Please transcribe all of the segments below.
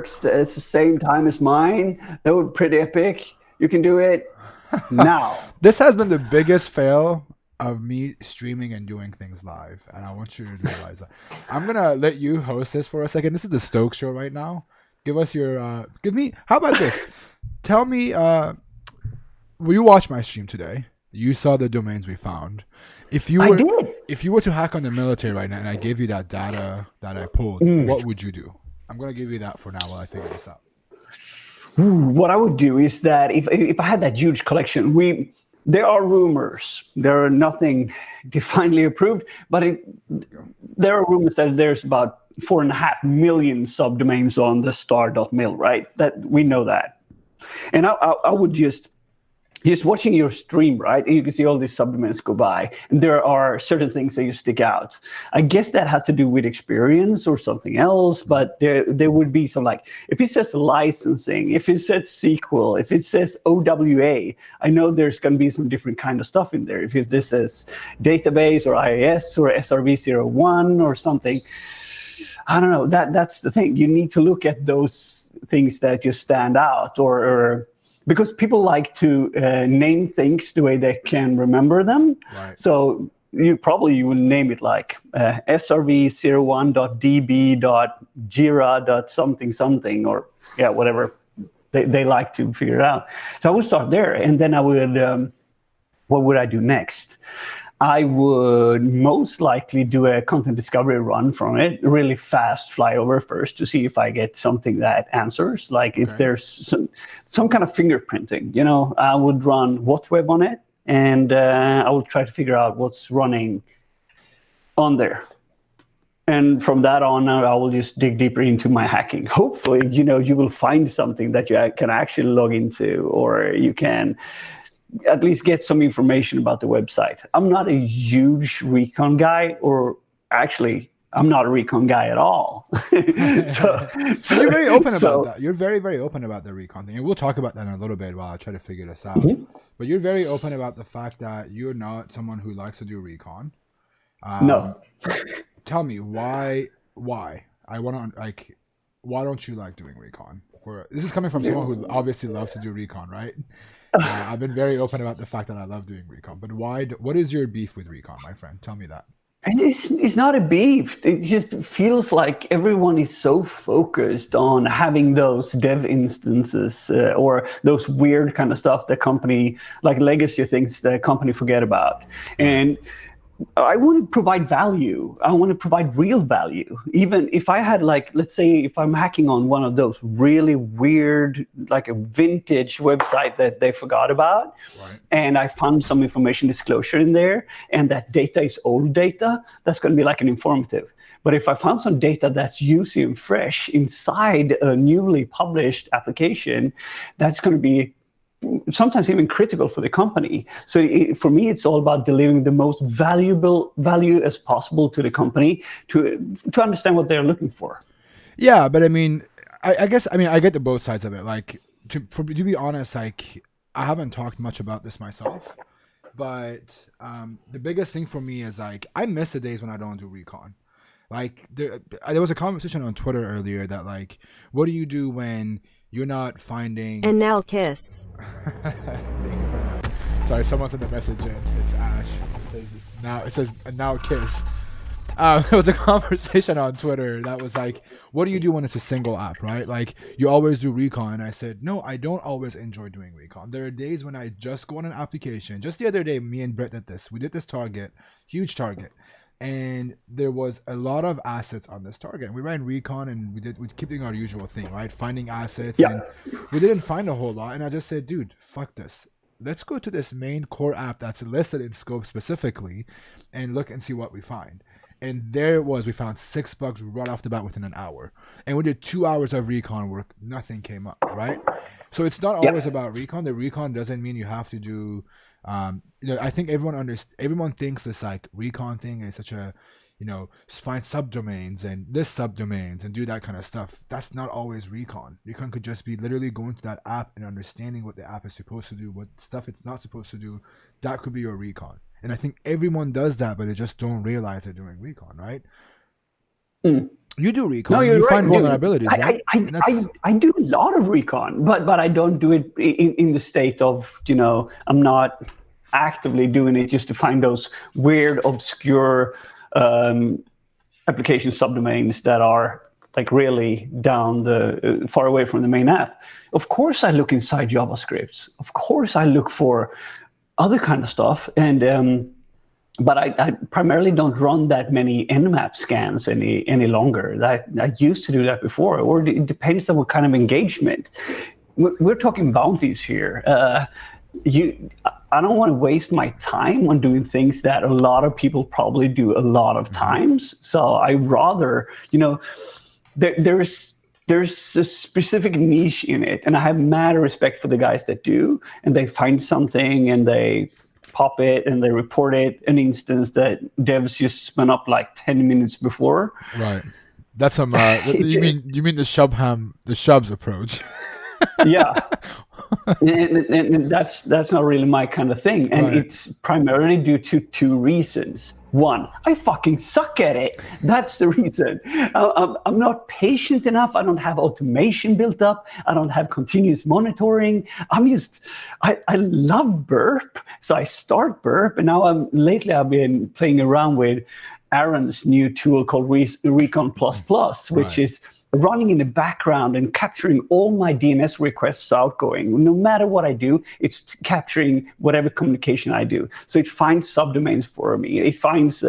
it's the same time as mine. That would be pretty epic. You can do it now. This has been the biggest fail of me streaming and doing things live, and I want you to realize that. I'm gonna let you host this for a second. This is the Stokes show right now. Give us your give me. How about this? Tell me. Will you watch my stream today? You saw the domains we found. If you I were did. if you were to hack on the military right now, and I gave you that data that I pulled, what would you do? I'm gonna give you that for now while I figure this out. What I would do is that if I had that huge collection, there are rumors. There are nothing divinely approved, but there are rumors that there's about 4.5 million subdomains on the star.mil, right? That we know that. And I would just watching your stream, right? And you can see all these subdomains go by, and there are certain things that you stick out. I guess that has to do with experience or something else, but there would be some, like, if it says licensing, if it says SQL, if it says OWA, I know there's going to be some different kind of stuff in there. If this says database or IIS or SRV01 or something, I don't know. That's the thing. You need to look at those things that just stand out, or because people like to name things the way they can remember them. Right. So you will name it like srv01.db.jira.something something, or whatever they like to figure it out. So I would start there, and then I would, what would I do next? I would most likely do a content discovery run from it, really fast flyover first to see if I get something that answers. Like if there's some kind of fingerprinting, I would run WhatWeb on it, and I would try to figure out what's running on there. And from that on, I will just dig deeper into my hacking. Hopefully, you will find something that you can actually log into, or you can at least get some information about the website. I'm not a huge recon guy, or actually, I'm not a recon guy at all. so you're very open about that. You're very, very open about the recon thing. And we'll talk about that in a little bit while I try to figure this out. Mm-hmm. But you're very open about the fact that you're not someone who likes to do recon. No. Tell me why? I want to, why don't you like doing recon? This is coming from someone who obviously loves to do recon, right? I've been very open about the fact that I love doing recon, but why? What is your beef with recon, my friend? Tell me that. It's not a beef. It just feels like everyone is so focused on having those dev instances or those weird kind of stuff that company, like legacy things that company forget about. And I want to provide value. I want to provide real value. Even if I had, like, let's say if I'm hacking on one of those really weird, like a vintage website that they forgot about, right, and I found some information disclosure in there, and that data is old data, that's going to be like an informative. But if I found some data that's juicy and fresh inside a newly published application, that's going to be sometimes even critical for the company. So for me, it's all about delivering the most valuable value as possible to the company to understand what they're looking for. Yeah, but I mean, I guess I get the both sides of it. Like, to be honest, like, I haven't talked much about this myself, but the biggest thing for me is, like, I miss the days when I don't do recon. Like, there was a conversation on Twitter earlier that, like, what do you do when you're not finding... And now kiss. Sorry, someone sent a message in. It's Ash. It says now kiss. There was a conversation on Twitter that was like, what do you do when it's a single app, right? Like, you always do recon. And I said, no, I don't always enjoy doing recon. There are days when I just go on an application. Just the other day, me and Brett did this. We did this target, huge target. And there was a lot of assets on this target. We ran recon, and we keep doing our usual thing, right? Finding assets. Yeah. And we didn't find a whole lot. And I just said, dude, fuck this. Let's go to this main core app that's listed in scope specifically and look and see what we find. And there it was. We found 6 bugs right off the bat within an hour. And we did 2 hours of recon work. Nothing came up, right? So it's not always about recon. The recon doesn't mean you have to do... I think everyone thinks this, like, recon thing is such a, find subdomains and list subdomains and do that kind of stuff. That's not always recon. Recon could just be literally going to that app and understanding what the app is supposed to do, what stuff it's not supposed to do. That could be your recon. And I think everyone does that, but they just don't realize they're doing recon, right? You do No, recon. you're You right. find Dude, vulnerabilities, right? And that's I do a lot of recon, but I don't do it in the state of, I'm not actively doing it just to find those weird, obscure application subdomains that are like really down the far away from the main app. Of course, I look inside JavaScripts. Of course, I look for other kind of stuff, and but I primarily don't run that many Nmap scans any longer. I used to do that before, or it depends on what kind of engagement. We're talking bounties here. I don't want to waste my time on doing things that a lot of people probably do a lot of times. So I rather, there's a specific niche in it, and I have mad respect for the guys that do, and they find something and they pop it and they report it, an instance that devs just spun up like 10 minutes before. right. That's some. You mean the Shubs approach? Yeah. and that's not really my kind of thing, and it's primarily due to two reasons. One, I fucking suck at it. That's the reason. I'm not patient enough. I don't have automation built up. I don't have continuous monitoring. I love Burp, so I start Burp, and now lately I've been playing around with Aaron's new tool called Recon++, which is running in the background and capturing all my DNS requests outgoing. No matter what I do, it's capturing whatever communication I do. So it finds subdomains for me. It finds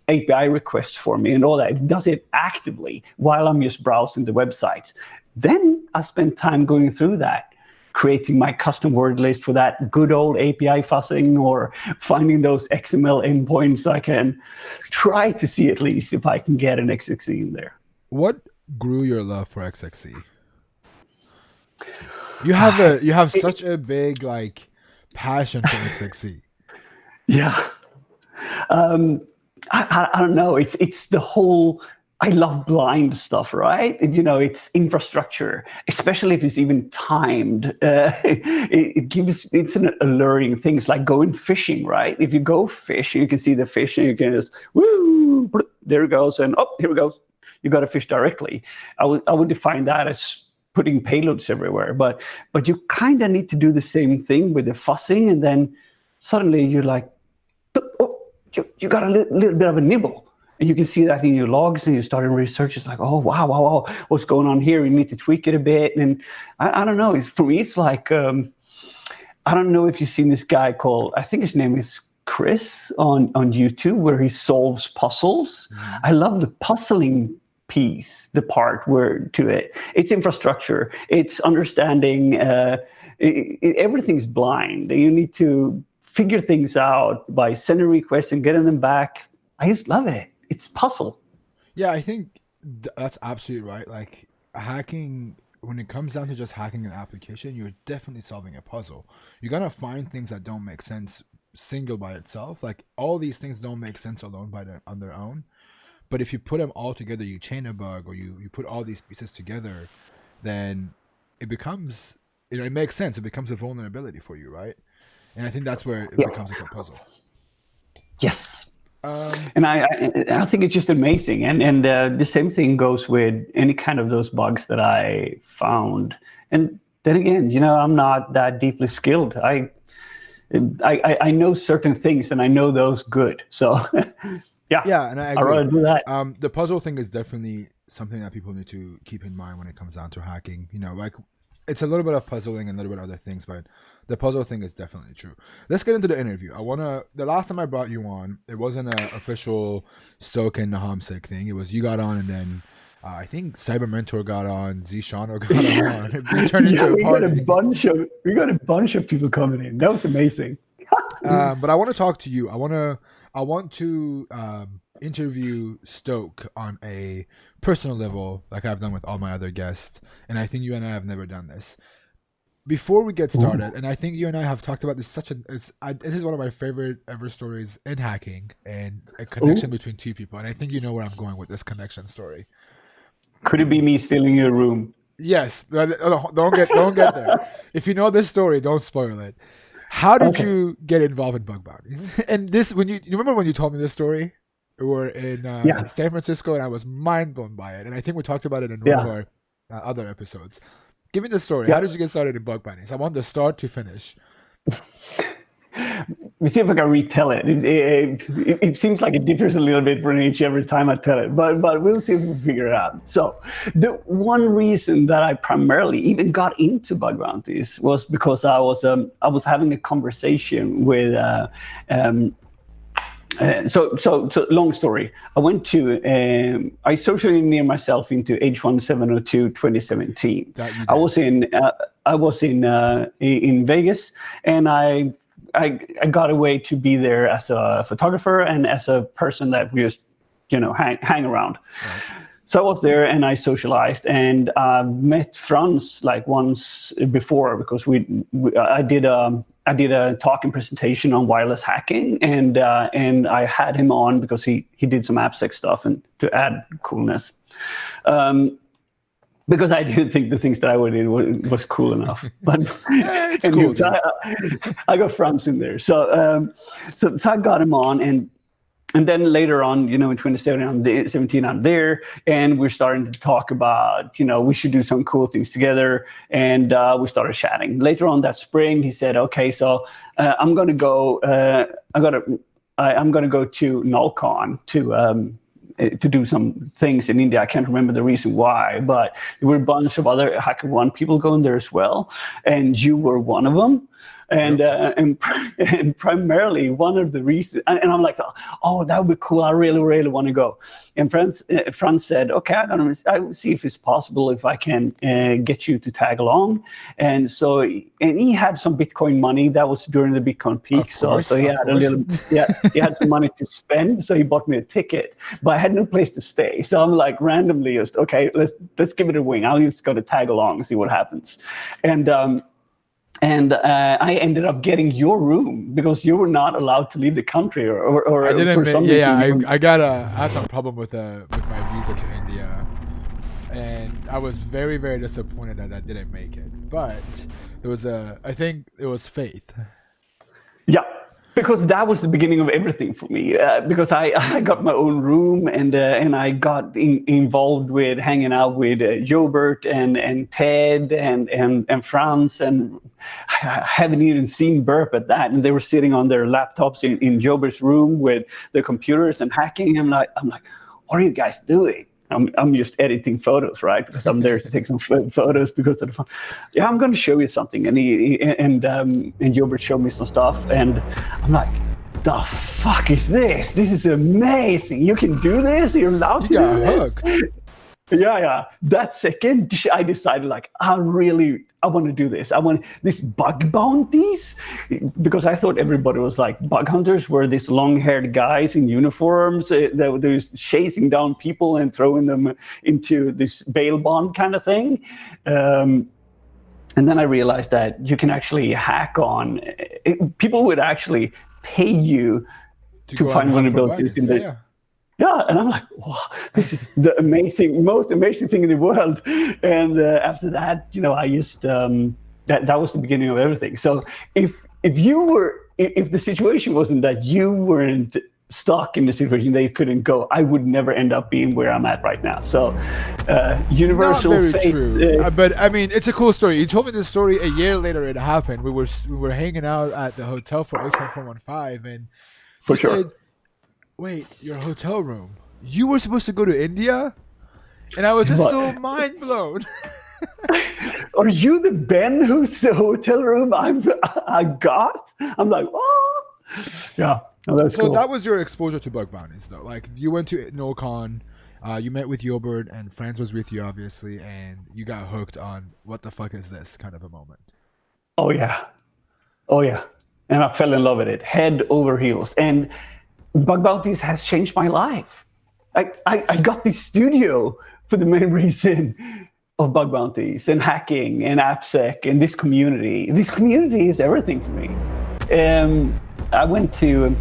API requests for me and all that. It does it actively while I'm just browsing the websites. Then I spend time going through that, creating my custom word list for that good old API fuzzing, or finding those XML endpoints I can try to see at least if I can get an XXE in there. What grew your love for XXE? You have such a big passion for XXE. Yeah. I don't know. It's the whole, I love blind stuff, right? It's infrastructure, especially if it's even timed. It's an alluring thing. It's like going fishing, right? If you go fishing, you can see the fish and you can just, woo, there it goes. And here it goes. You got to fish directly. I would define that as putting payloads everywhere, but you kind of need to do the same thing with the fuzzing, and then suddenly you're like, oh, you got a little bit of a nibble, and you can see that in your logs, and you start in research. It's like, oh wow, what's going on here? You need to tweak it a bit, and I don't know. For me, it's like I don't know if you've seen this guy called, I think his name is Chris on YouTube, where he solves puzzles. I love the puzzling piece, the part where to it. It's infrastructure. It's understanding. Everything's blind. You need to figure things out by sending requests and getting them back. I just love it. It's puzzle. Yeah, I think that's absolutely right. Like hacking, when it comes down to just hacking an application, you're definitely solving a puzzle. You're gonna find things that don't make sense single by itself. Like all these things don't make sense alone on their own. But if you put them all together, you chain a bug, or you put all these pieces together, then it becomes, it makes sense. It becomes a vulnerability for you, right? And I think that's where it becomes a puzzle. Yes. And I think it's just amazing. And the same thing goes with any kind of those bugs that I found. And then again, I'm not that deeply skilled. I know certain things, and I know those good. So yeah, and I agree. I'd rather do that. The puzzle thing is definitely something that people need to keep in mind when it comes down to hacking. It's a little bit of puzzling and a little bit of other things, but the puzzle thing is definitely true. Let's get into the interview. The last time I brought you on, it wasn't an official Stoke and NahamSec thing. It was you got on, and then I think Cyber Mentor got on, Zishano got on. It turned into a party. We got a bunch of people coming in. That was amazing. But I want to talk to you. I want to interview Stoke on a personal level, like I've done with all my other guests, and I think you and I have never done this. Before we get started, and I think you and I have talked about this, this is one of my favorite ever stories in hacking, and a connection between two people, and I think you know where I'm going with this connection story. Could it be me stealing your room? Yes, don't get there. If you know this story, don't spoil it. How did you get involved in bug bounties? And this, you remember when you told me this story? We were in San Francisco, and I was mind blown by it. And I think we talked about it in one of our other episodes. Give me the story. How did you get started in bug bounties? I want the start to finish. We see if I can retell it. It seems like it differs a little bit from each every time I tell it, but we'll see if we figure it out. So the one reason that I primarily even got into bug bounties was because I was having a conversation with. So long story. I went to I socially engineered myself into H1 702 2017. I was in Vegas, and I got away to be there as a photographer and as a person that we just hang around. Right. So I was there and I socialized, and met Franz like once before because I did a talk and presentation on wireless hacking, and I had him on because he did some AppSec stuff and to add coolness. Because I didn't think the things that I would do was cool enough, but it's cool. So I got Franz in there, so I got him on, and then later on, in 2017, I'm there, and we're starting to talk about, we should do some cool things together, and we started chatting. Later on that spring, he said, "Okay, so I'm gonna go. I'm gonna go to NullCon to do some things in India. I can't remember the reason why, but there were a bunch of other HackerOne people going there as well, and you were one of them." And primarily one of the reasons, and I'm like, "Oh, that would be cool. I really, really want to go." And Franz said, "Okay, I will see if it's possible if I can get you to tag along." And so, and he had some Bitcoin money. That was during the Bitcoin peak, so he had he had some money to spend. So he bought me a ticket, but I had no place to stay. So I'm like randomly just, okay, let's give it a wing. I'll just go to tag along and see what happens. And I ended up getting your room because you were not allowed to leave the country, or I didn't. For some reason, I had some problem with my visa to India, and I was very, very disappointed that I didn't make it. But there was I think it was faith. Yeah. Because that was the beginning of everything for me. Because I got my own room, and I got involved with hanging out with Jobert and Ted and Franz, and I haven't even seen Burp at that. And they were sitting on their laptops in Jobert's room with their computers and hacking. I'm like, what are you guys doing? I'm just editing photos, right? Because I'm there to take some photos because of the fun. Yeah, I'm going to show you something, and Gilbert showed me some stuff, and I'm like, the fuck is this? This is amazing. You can do this. You're allowed to do this. Hooked. Yeah. That second, I decided like, I want to do this. I want this bug bounties, because I thought everybody was like bug hunters were these long-haired guys in uniforms that were chasing down people and throwing them into this bail bond kind of thing. And then I realized that you can actually hack on. People would actually pay you to find vulnerabilities in the. Yeah, and I'm like, wow, this is the most amazing thing in the world. And after that, I just that was the beginning of everything. So if the situation wasn't that you weren't stuck in the situation that you couldn't go, I would never end up being where I'm at right now. So universal Not very faith. True. But I mean, it's a cool story. You told me this story a year later. It happened. We were hanging out at the hotel for H1415, and for sure. Said, "Wait, your hotel room? You were supposed to go to India?" And I was just so mind blown. Are you the Ben whose hotel room I got? I'm like, oh, yeah. No, that's cool. That was your exposure to bug bounties, though. Like, you went to NullCon, you met with Jobert, and Franz was with you, obviously, and you got hooked on what the fuck is this kind of a moment. Oh yeah. And I fell in love with it, head over heels. And bug bounties has changed my life. I got this studio for the main reason of bug bounties and hacking and AppSec and this community. This community is everything to me. I went to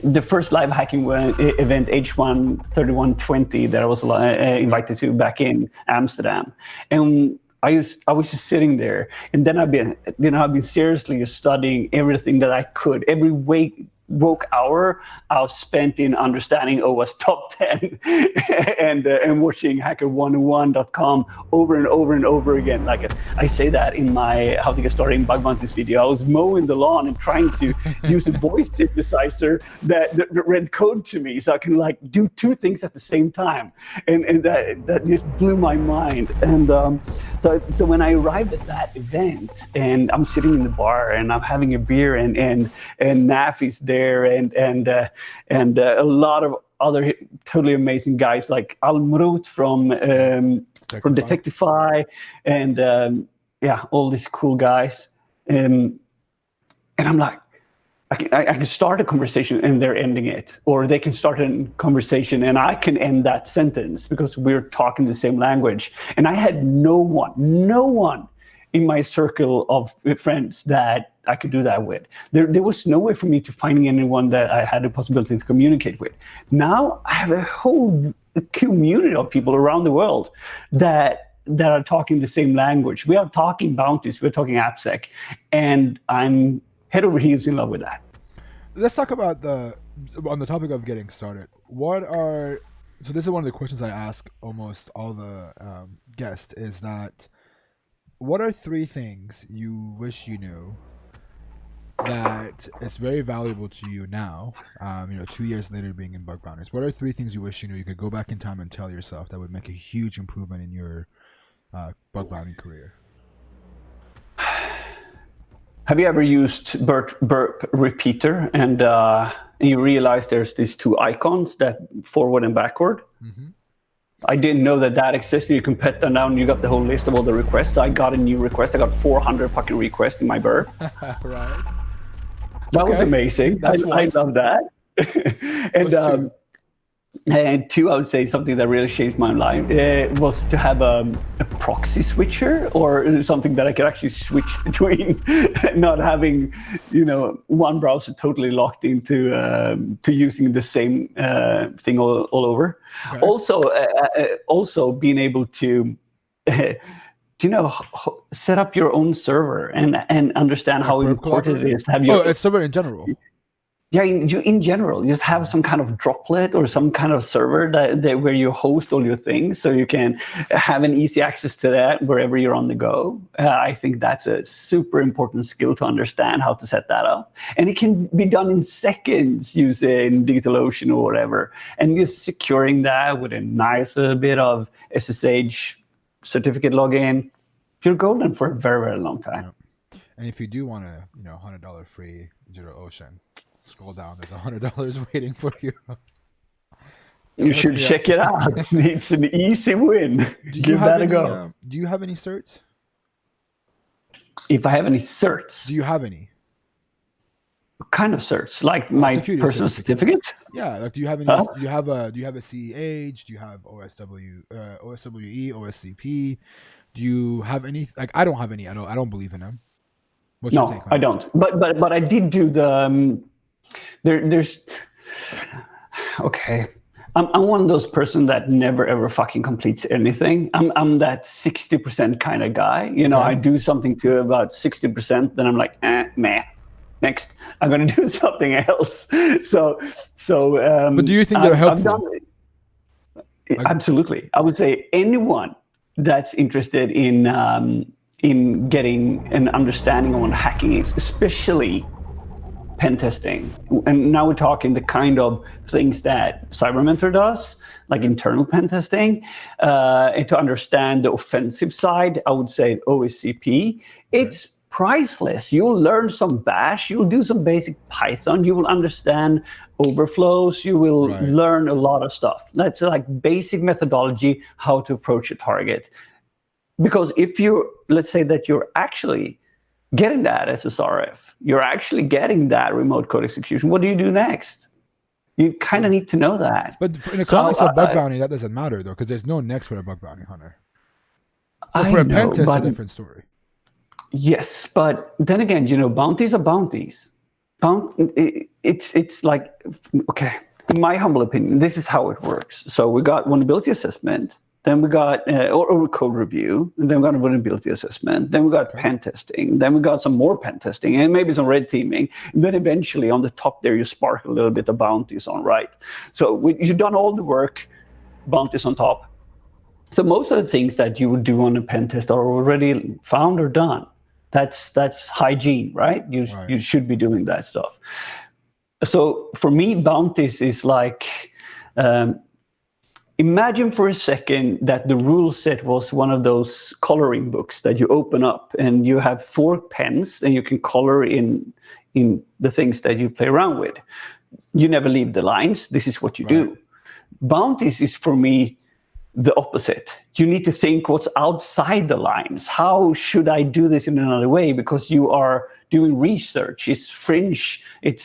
the first live hacking event, H1 3120, that I was invited to back in Amsterdam, and I was just sitting there, and then I've been seriously studying everything that I could, every way woke hour I was spent in understanding OWASP top 10 and watching HackerOne1.com over and over and over again. Like I say that in my How to Get Started in Bug Bounties video. I was mowing the lawn and trying to use a voice synthesizer that read code to me so I can like do two things at the same time. And that just blew my mind. And so when I arrived at that event and I'm sitting in the bar and I'm having a beer and Naf is there and a lot of other totally amazing guys like Almrut from Detectify and all these cool guys. And I'm like, I can start a conversation and they're ending it, or they can start a conversation and I can end that sentence because we're talking the same language. And I had no one in my circle of friends that I could do that with. There was no way for me to finding anyone that I had the possibility to communicate with. Now I have a whole community of people around the world that are talking the same language. We are talking Bounties, we're talking AppSec, and I'm head over heels in love with that. Let's talk about on the topic of getting started. So this is one of the questions I ask almost all the guests is that, what are 3 things you wish you knew that is very valuable to you now, 2 years later being in Bug Bounties? What are 3 things you wish you knew you could go back in time and tell yourself that would make a huge improvement in your bug bounty career? Have you ever used burp repeater and you realize there's these 2 icons that forward and backward? Mm-hmm. I didn't know that existed. You can pet them down. You got the whole list of all the requests. I got a new request. I got 400 fucking requests in my burp. Right. That was amazing. I love that. And 2, I would say something that really changed my life was to have a proxy switcher or something that I could actually switch between, not having, one browser totally locked into to using the same thing all over. Okay. Also being able to, set up your own server and understand how important it is to have your a server in general. Yeah, in general, just have some kind of droplet or some kind of server that where you host all your things, so you can have an easy access to that wherever you're on the go. I think that's a super important skill to understand how to set that up, and it can be done in seconds using DigitalOcean or whatever, and just securing that with a nice little bit of SSH certificate login. You're golden for a very, very long time. Yeah. And if you do want a $100 free DigitalOcean, scroll down. There's $100 waiting for you. You should check it out. It's an easy win. Give that a go. Do you have any certs? If I have any certs? Do you have any? What kind of certs? Like my personal certificate? Yeah. Like, do you have any? Do you have a CEH? Do you have OSWE, OSCP? Do you have any? Like, I don't have any. I don't believe in them. What's your take on I don't. But I did do the. There's okay. I'm one of those person that never ever fucking completes anything. I'm that 60% kind of guy. I do something to about 60%, then I'm like, meh. Next, I'm gonna do something else. So. But do you think they're helpful? Absolutely. I would say anyone that's interested in getting an understanding on hacking is, especially pen testing. And now we're talking the kind of things that CyberMentor does, like internal pen testing. And to understand the offensive side, I would say OSCP. It's priceless. You'll learn some Bash, you'll do some basic Python, you will understand overflows, you will learn a lot of stuff. That's like basic methodology, how to approach a target. Because if let's say that you're actually getting that SSRF, you're actually getting that remote code execution, what do you do next? You kind of need to know that. But in the context of bug bounty, that doesn't matter though, because there's no next for a bug bounty hunter. But for a pen test, it's a different story. Yes, but then again, bounties are bounties. It's like, okay, in my humble opinion, this is how it works. So we got vulnerability assessment. then we got or code review, and then we got a vulnerability assessment, then we got pen testing, then we got some more pen testing, and maybe some red teaming. And then eventually on the top there, you spark a little bit of bounties on, right? So you've done all the work, bounties on top. So most of the things that you would do on a pen test are already found or done. That's hygiene, right? You should be doing that stuff. So for me, bounties is like, imagine for a second that the rule set was one of those coloring books that you open up and you have 4 pens and you can color in the things that you play around with. You never leave the lines. This is what you do. Bounties is, for me, the opposite. You need to think what's outside the lines. How should I do this in another way? Because you are doing research. It's fringe.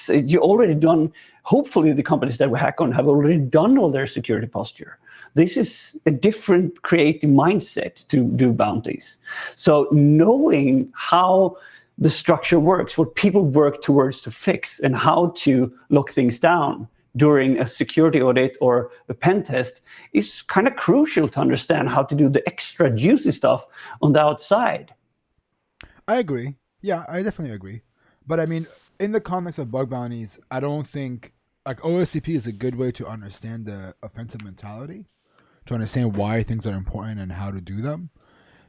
You already done. Hopefully, the companies that we hack on have already done all their security posture. This is a different creative mindset to do bounties. So knowing how the structure works, what people work towards to fix, and how to lock things down during a security audit or a pen test is kind of crucial to understand how to do the extra juicy stuff on the outside. I agree. Yeah, I definitely agree. But I mean, in the context of bug bounties, I don't think like OSCP is a good way to understand the offensive mentality, to understand why things are important and how to do them.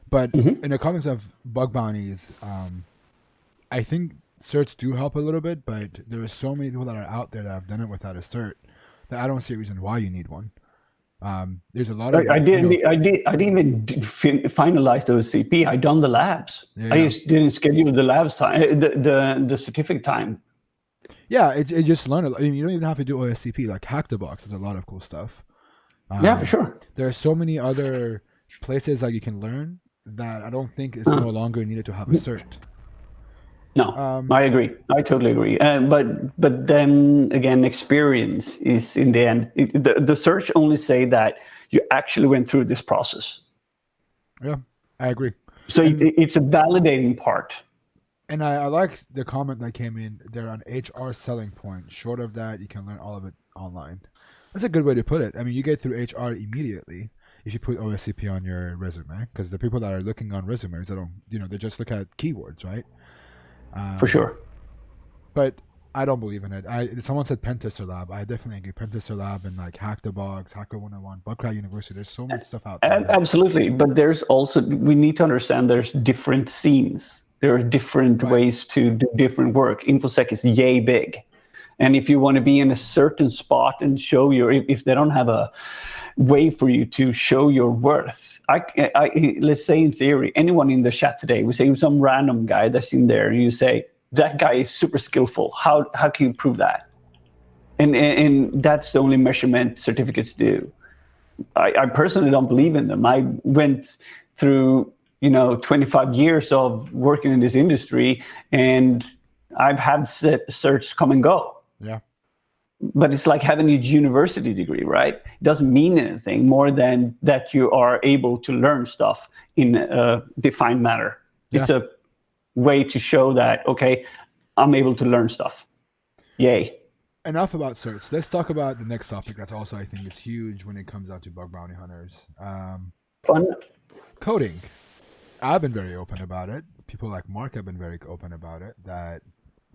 But in the context of bug bounties, I think certs do help a little bit, but there are so many people that are out there that have done it without a cert that I don't see a reason why you need one. There's a lot of. I didn't even finalize the OCP. I done the labs. Yeah. I just didn't schedule the labs time, the certificate time. Yeah, it just learn a lot. I mean, you don't even have to do OSCP. Like Hack the Box is a lot of cool stuff. Yeah, for sure. There are so many other places that you can learn that I don't think it's no longer needed to have a cert. No, I agree. I totally agree. But then again, experience is in the end. The search only say that you actually went through this process. Yeah, I agree. So it's a validating part. And I like the comment that came in there on HR selling point. Short of that, you can learn all of it online. That's a good way to put it. I mean, you get through HR immediately if you put OSCP on your resume, because the people that are looking on resumes, they don't, they just look at keywords, right? For sure. But I don't believe in it. Someone said Pentester Lab. I definitely agree. Pentester Lab and like Hack the Box, HackerOne, Bugcrack University. There's so much stuff out there. Absolutely. But there's also, we need to understand there's different scenes. There are different ways to do different work. InfoSec is yay big. And if you want to be in a certain spot and show if they don't have a way for you to show your worth, let's say in theory, anyone in the chat today, we say some random guy that's in there, and you say, that guy is super skillful. How can you prove that? And that's the only measurement certificates do. I personally don't believe in them. I went through 25 years of working in this industry, and I've had certs come and go. Yeah. But it's like having a university degree, right? It doesn't mean anything more than that you are able to learn stuff in a defined manner. Yeah. It's a way to show that, okay, I'm able to learn stuff. Yay. Enough about certs. Let's talk about the next topic that's also, I think, is huge when it comes out to bug bounty hunters. Fun. Coding. I've been very open about it. People like Mark have been very open about it, that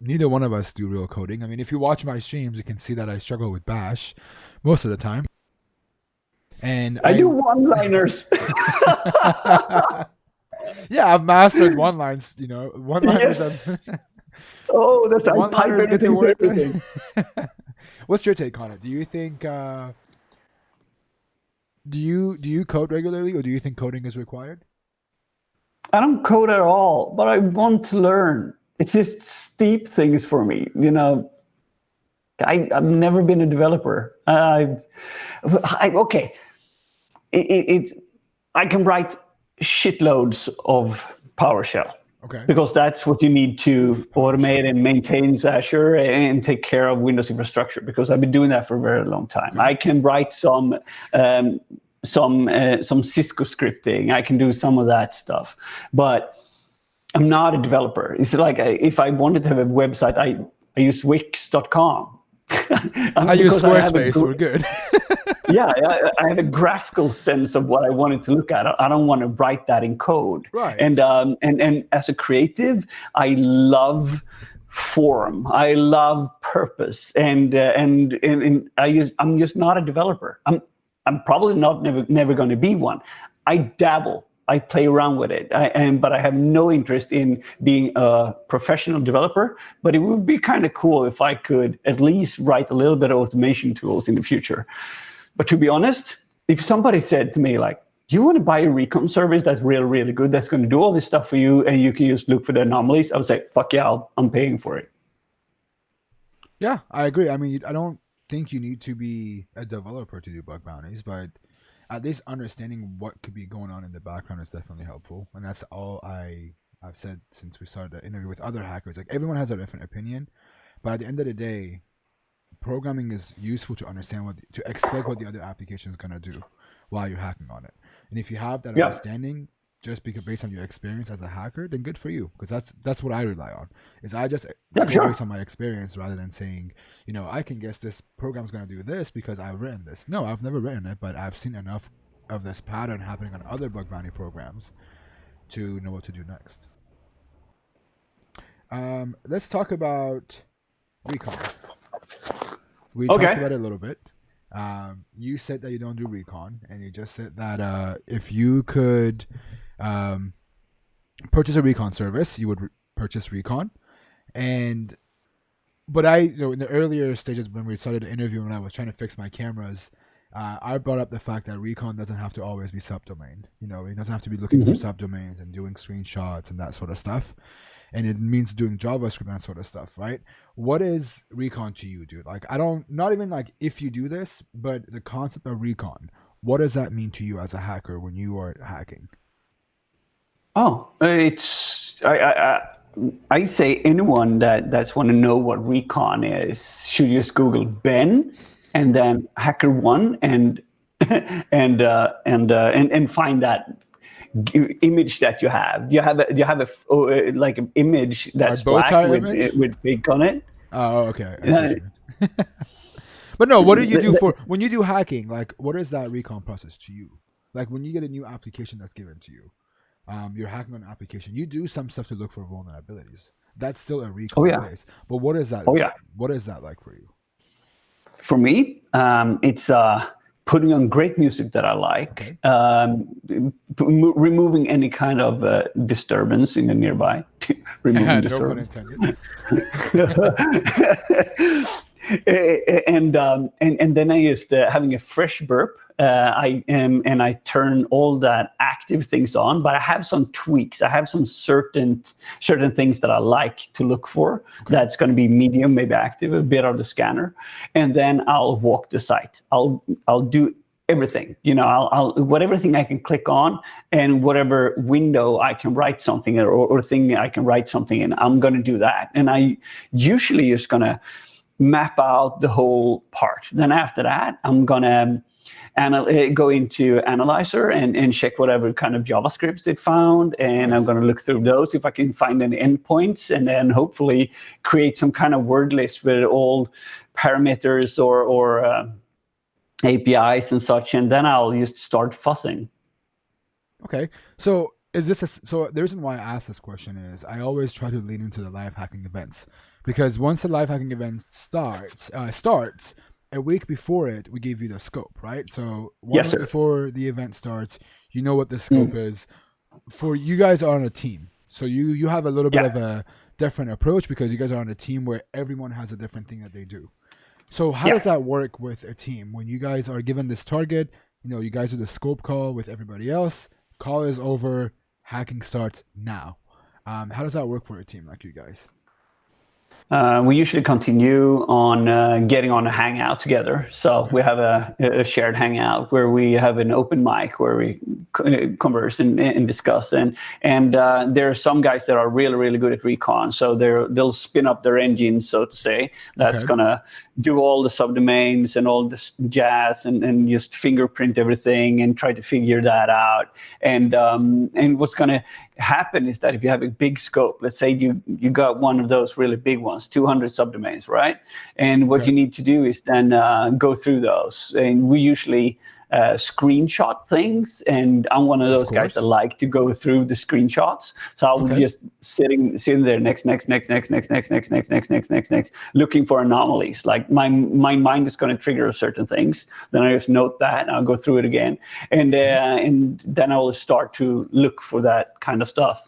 neither one of us do real coding. I mean, if you watch my streams, you can see that I struggle with Bash most of the time. And I do one-liners. Yeah, I've mastered one-liners, one-liners. Yes. Oh, that's how one-liners get the word. What's your take on it? Do you think do you code regularly, or do you think coding is required? I don't code at all, but I want to learn. It's just steep things for me. I've never been a developer. Okay. I can write shitloads of PowerShell. Okay. Because that's what you need to automate and maintain Azure and take care of Windows infrastructure, because I've been doing that for a very long time. Okay. I can write some Cisco scripting. I can do some of that stuff, but I'm not a developer. It's like if I wanted to have a website, I use Wix.com. I use because I have Squarespace. We're good. yeah, I have a graphical sense of what I wanted to look at. I don't want to write that in code. Right. And as a creative, I love form. I love purpose. And I'm just not a developer. I'm probably never going to be one. I dabble. I play around with it, but I have no interest in being a professional developer. But it would be kind of cool if I could at least write a little bit of automation tools in the future. But to be honest, if somebody said to me, like, do you want to buy a recon service that's really, really good, that's going to do all this stuff for you, and you can just look for the anomalies, I would say, fuck yeah, I'm paying for it. Yeah, I agree. I mean, I don't think you need to be a developer to do bug bounties, but at least understanding what could be going on in the background is definitely helpful. And that's all I've said since we started the interview with other hackers. Like, everyone has a different opinion, but at the end of the day, programming is useful to understand to expect what the other application is going to do while you're hacking on it. And if you have that understanding, just because based on your experience as a hacker, then good for you. Because that's what I rely on. Is I just go based on my experience rather than saying, I can guess this program's going to do this because I've written this. No, I've never written it, but I've seen enough of this pattern happening on other bug bounty programs to know what to do next. Let's talk about recon. We talked about it a little bit. You said that you don't do recon, and you just said that if you could purchase a recon service, you would purchase recon. But in the earlier stages when we started the interview, when I was trying to fix my cameras, I brought up the fact that recon doesn't have to always be subdomain. It doesn't have to be looking for subdomains and doing screenshots and that sort of stuff. And it means doing JavaScript and that sort of stuff, right? What is recon to you, dude? Like, not even like if you do this, but the concept of recon, what does that mean to you as a hacker when you are hacking? Oh, I say anyone that's want to know what recon is should just Google Ben and then HackerOne and find that image that you have. You have a like an image that's black with pink on it. Oh, okay. But no, what do you do when you do hacking? Like, what is that recon process to you? Like, when you get a new application that's given to you, you're hacking on an application. You do some stuff to look for vulnerabilities. That's still a recon phase. But what is that? What is that like for you? For me, it's putting on great music that I like, removing any kind of disturbance in the nearby. Removing disturbance. No pun intended. And then I just having a fresh burp. I turn all that active things on, but I have some tweaks. I have some certain things that I like to look for. That's going to be medium, maybe active, a bit of the scanner, and then I'll walk the site. I'll do everything. I'll whatever thing I can click on, and whatever window I can write something or thing I can write something in, I'm going to do that. And I usually just going to map out the whole part. Then after that, I'm going to go into Analyzer and check whatever kind of JavaScripts it found. And I'm going to look through those if I can find any endpoints, and then hopefully create some kind of word list with all parameters or APIs and such. And then I'll just start fuzzing. Okay. So the reason why I asked this question is I always try to lean into the live hacking events, because once the live hacking event starts, a week before it, we give you the scope, right? So one week before the event starts, you know what the scope is. For you guys are on a team, so you have a little bit of a different approach because you guys are on a team where everyone has a different thing that they do. So how does that work with a team when you guys are given this target? You guys do the scope call with everybody else. Call is over. Hacking starts now. How does that work for a team like you guys? We usually continue on getting on a hangout together. So we have a shared hangout where we have an open mic where we converse and discuss. And there are some guys that are really, really good at recon. So they'll spin up their engine, so to say, that's going to do all the subdomains and all this jazz and just fingerprint everything and try to figure that out. And what's going to happen is that if you have a big scope, let's say you got one of those really big ones, 200 subdomains, right? And what you need to do is then go through those. And we usually screenshot things, and I'm one of those guys that like to go through the screenshots. So I'll just sitting there next, looking for anomalies. Like my mind is going to trigger certain things. Then I just note that, and I'll go through it again, and then I will start to look for that kind of stuff.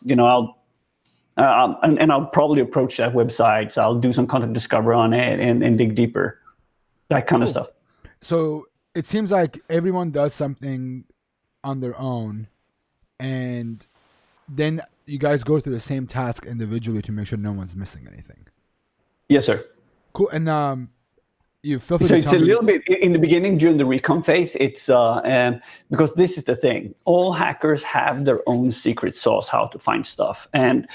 I'll probably approach that website. So I'll do some content discovery on it and dig deeper, that kind of stuff. So it seems like everyone does something on their own, and then you guys go through the same task individually to make sure no one's missing anything. Yes, sir. Cool. And you feel free so to it's tell a me. little bit in the beginning during the recon phase. It's because this is the thing. All hackers have their own secret sauce how to find stuff, and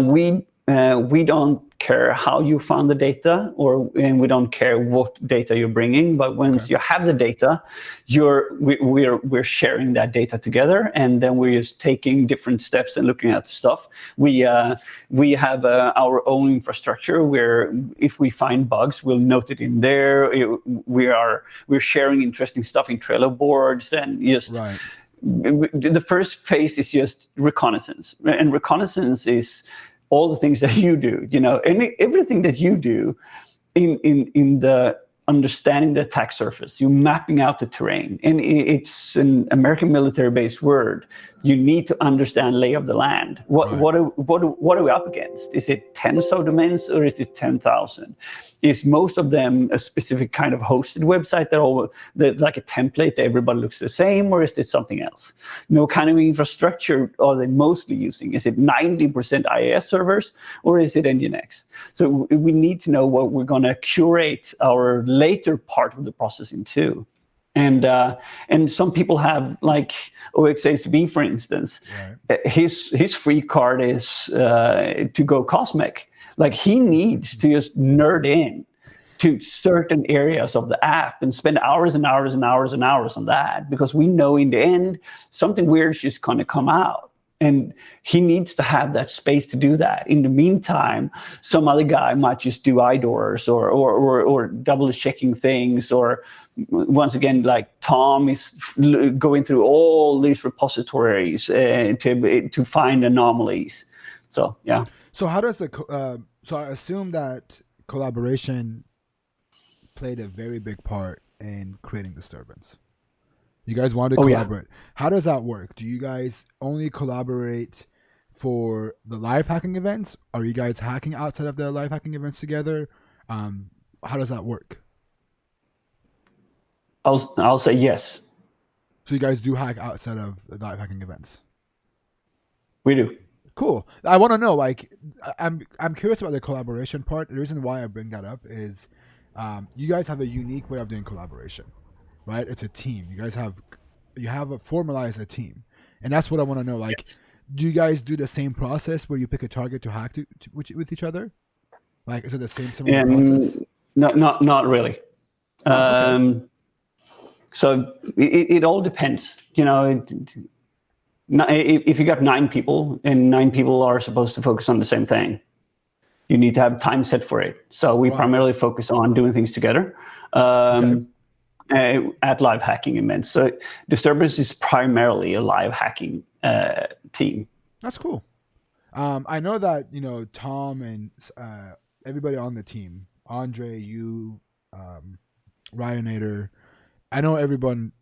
we don't care how you found the data, and we don't care what data you're bringing. But once you have the data, we're sharing that data together, and then we're just taking different steps and looking at the stuff. We have our own infrastructure where if we find bugs, we'll note it in there. We're sharing interesting stuff in Trello boards, and just the first phase is just reconnaissance, and reconnaissance is all the things that you do, and everything that you do in the understanding the attack surface, you're mapping out the terrain. And it's an American military-based word. You need to understand lay of the land. What are we up against? Is it 10 subdomains or is it 10,000? Is most of them a specific kind of hosted website that like a template that everybody looks the same, or is it something else? Kind of infrastructure are they mostly using? Is it 90% IIS servers or is it Nginx? So we need to know what we're going to curate our later part of the processing to. And some people have, like OXACB, for instance, his free card is to go cosmic. Like he needs to just nerd in to certain areas of the app and spend hours and hours and hours and hours on that, because we know in the end something weird is just going to come out. And he needs to have that space to do that. In the meantime, some other guy might just do IDORs or double checking things, or once again, like Tom is going through all these repositories to find anomalies. So yeah. So how does so I assume that collaboration played a very big part in creating Disturbance. You guys want to collaborate. Yeah. How does that work? Do you guys only collaborate for the live hacking events? Are you guys hacking outside of the live hacking events together? How does that work? I'll say yes. So you guys do hack outside of the live hacking events? We do. Cool. I want to know, like, I'm curious about the collaboration part. The reason why I bring that up is you guys have a unique way of doing collaboration. Right, it's a team. You guys have formalized a team, and that's what I want to know. Like, do you guys do the same process where you pick a target to hack with each other? Like, is it the same similar process? No, not really. Okay. So it all depends. If you got 9 people and 9 people are supposed to focus on the same thing, you need to have time set for it. So we primarily focus on doing things together. At live hacking events. So Disturbance is primarily a live hacking team. That's cool. I know that, Tom and everybody on the team, Andre, you, Ryanator, I know everyone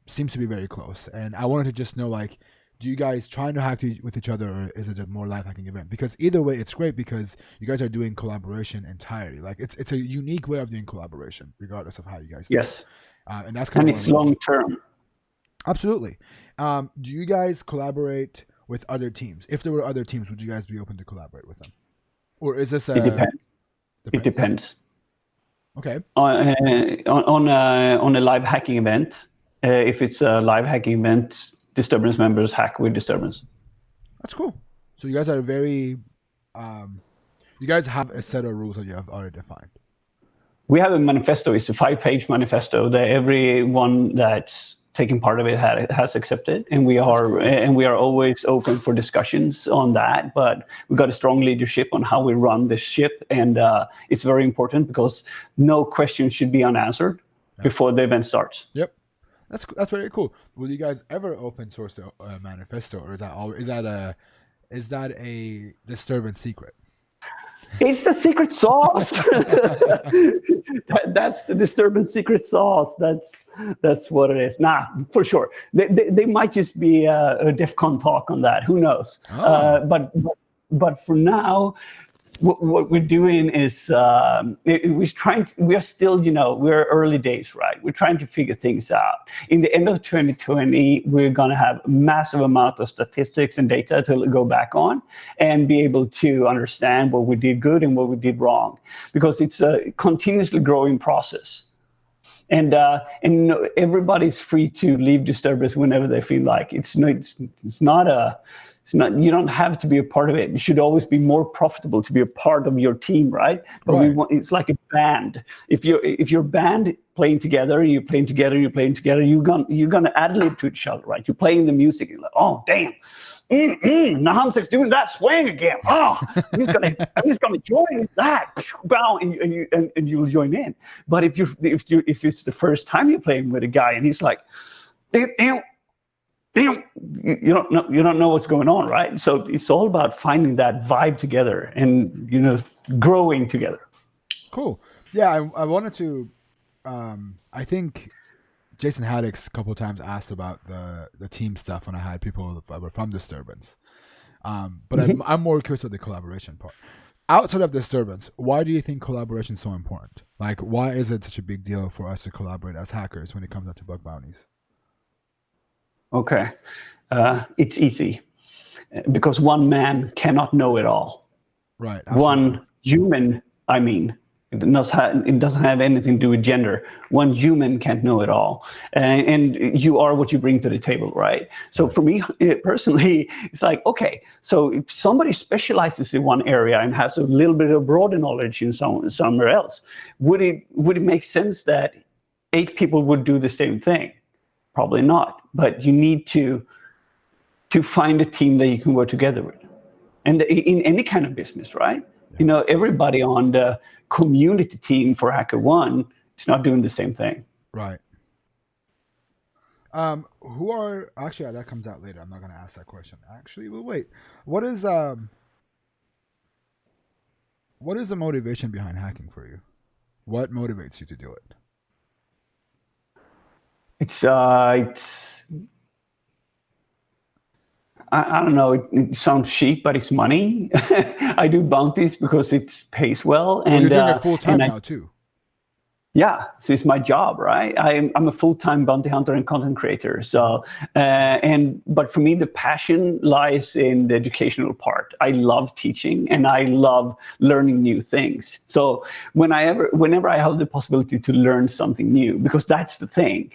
seems to be very close. And I wanted to just know, like, do you guys trying to hack with each other, or is it a more live hacking event? Because either way, it's great because you guys are doing collaboration entirely. Like it's a unique way of doing collaboration, regardless of how you guys do it. And that's kind of it's long term. Absolutely. Do you guys collaborate with other teams? If there were other teams, would you guys be open to collaborate with them? Or is this It depends. It depends. Okay. On a live hacking event, if it's a live hacking event, Disturbance members hack with Disturbance. That's cool. So you guys are very, you guys have a set of rules that you have already defined. We have a manifesto. It's a 5-page manifesto that everyone that's taking part of it has accepted, and we are always open for discussions on that. But we've got a strong leadership on how we run this ship, and it's very important because no question should be unanswered before the event starts. Yep, that's very cool. Will you guys ever open source a manifesto, or is that a Disturbance secret? It's the secret sauce. That's the Disturbance secret sauce. That's what it is. Nah, for sure. They might just be a DEF CON talk on that. Who knows? Oh. But for now, what we're doing is we are still, we're early days, right? We're trying to figure things out. In the end of 2020, we're going to have a massive amount of statistics and data to go back on and be able to understand what we did good and what we did wrong, because it's a continuously growing process. And everybody's free to leave Disturbance whenever they feel like. It's not. You don't have to be a part of it. It should always be more profitable to be a part of your team, right? But it's like a band. If you're a band playing together, you're playing together, you're gonna ad-lib to each other, right? You're playing the music, and you're like, oh damn, NahamSec's doing that swing again. Oh, I'm just gonna join that. And you'll join in. But if it's the first time you're playing with a guy and he's like, damn, you don't know what's going on, right? So it's all about finding that vibe together and growing together. Cool. Yeah, I wanted to. I think Jason Haddix a couple of times asked about the team stuff when I had people that were from Disturbance. But I'm more curious about the collaboration part. Outside of Disturbance, why do you think collaboration is so important? Like, why is it such a big deal for us to collaborate as hackers when it comes down to bug bounties? Okay, it's easy because one man cannot know it all. Right. Absolutely. One human, it doesn't have anything to do with gender. One human can't know it all, and you are what you bring to the table, right? So for me personally, it's like, okay, so if somebody specializes in one area and has a little bit of broader knowledge in somewhere else, would it make sense that 8 people would do the same thing? Probably not, but you need to find a team that you can work together with. And in any kind of business, right? Yeah. Everybody on the community team for HackerOne is not doing the same thing. Right. Actually, that comes out later. I'm not going to ask that question. Actually, well, wait. What is the motivation behind hacking for you? What motivates you to do it? It's I don't know. It sounds cheap, but it's money. I do bounties because it pays well, and you're doing it full time now too. Yeah, so it's my job, right? I'm a full-time bounty hunter and content creator. So, but for me, the passion lies in the educational part. I love teaching and I love learning new things. So whenever I have the possibility to learn something new, because that's the thing.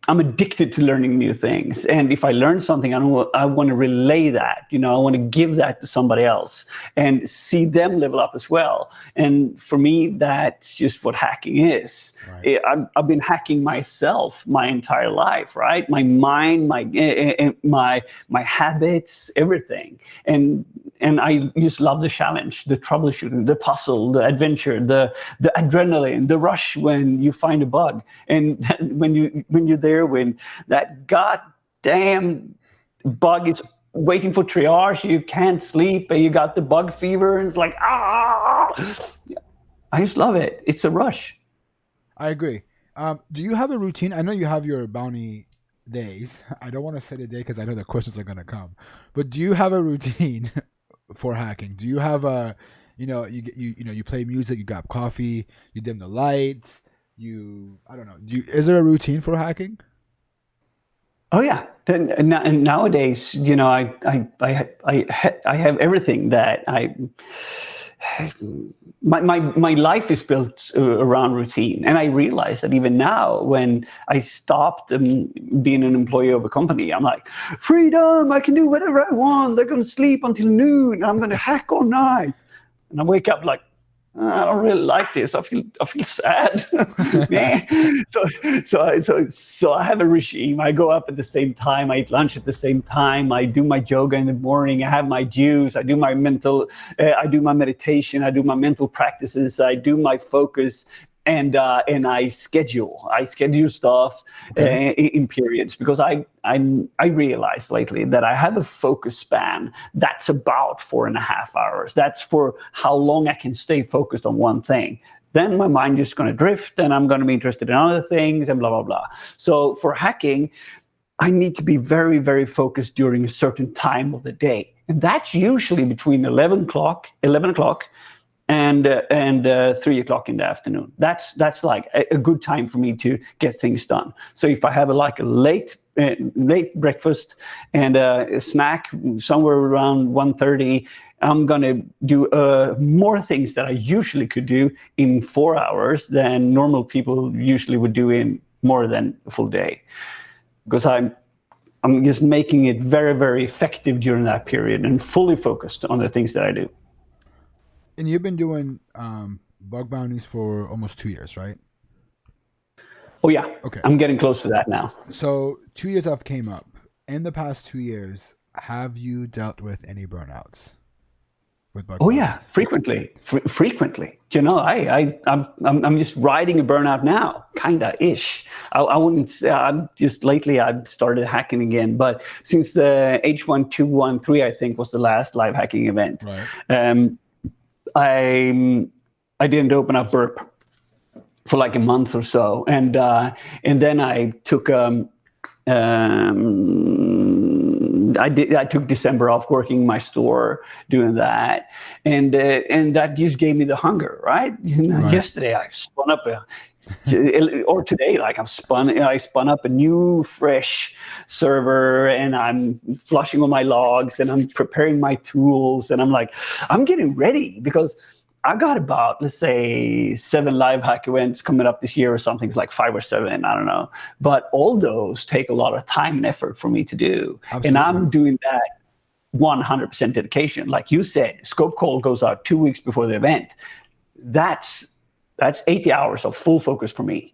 I'm addicted to learning new things. And if I learn something, I want to relay that. I want to give that to somebody else and see them level up as well. And for me, that's just what hacking is. Right. I've been hacking myself my entire life, right? My mind, my habits, everything. And I just love the challenge, the troubleshooting, the puzzle, the adventure, the adrenaline, the rush when you find a bug, and when you're there when that goddamn bug is waiting for triage, you can't sleep, and you got the bug fever, and it's like I just love it. It's a rush. I agree. Do you have a routine? I know you have your bounty days. I don't want to say the day because I know the questions are going to come. But do you have a routine for hacking? Do you have a, you play music, you grab coffee, you dim the lights, I don't know. Is there a routine for hacking? Oh yeah. And nowadays, I have everything that my life is built around routine. And I realize that even now, when I stopped being an employee of a company, I'm like, freedom, I can do whatever I want. They're going to sleep until noon. I'm going to hack all night. And I wake up like, I don't really like this. I feel sad, man. So I have a regime. I go up at the same time. I eat lunch at the same time. I do my yoga in the morning. I have my juice. I do my I do my meditation. I do my mental practices. I do my focus. And I schedule stuff in periods, because I realized lately that I have a focus span that's about 4.5 hours. That's for how long I can stay focused on one thing. Then my mind is going to drift, and I'm going to be interested in other things, and blah blah blah. So for hacking, I need to be very, very focused during a certain time of the day, and that's usually between 11 o'clock and 3 o'clock in the afternoon. That's like a good time for me to get things done. So if I have a late breakfast and a snack somewhere around 1:30, I'm gonna do more things that I usually could do in 4 hours than normal people usually would do in more than a full day, because I'm just making it very, very effective during that period and fully focused on the things that I do. And you've been doing bug bounties for almost 2 years, right? Oh yeah. Okay. I'm getting close to that now. So 2 years have came up. In the past 2 years, have you dealt with any burnouts with bug bounties? Yeah, frequently. You know, I'm just riding a burnout now, kinda ish. I wouldn't say, just lately I've started hacking again, but since the H1213, I think, was the last live hacking event. Right. I didn't open up Burp for like a month or so, and then I took I took December off working my store, doing that, and that just gave me the hunger, right? Right. Yesterday I spun up or today, like I spun up a new fresh server, and I'm flushing all my logs, and I'm preparing my tools, and I'm getting ready, because I got about, let's say, 7 live hack events coming up this year or something, like 5 or 7, I don't know. But all those take a lot of time and effort for me to do. Absolutely. And I'm doing that 100% dedication. Like you said, scope call goes out 2 weeks before the event. That's 80 hours of full focus for me,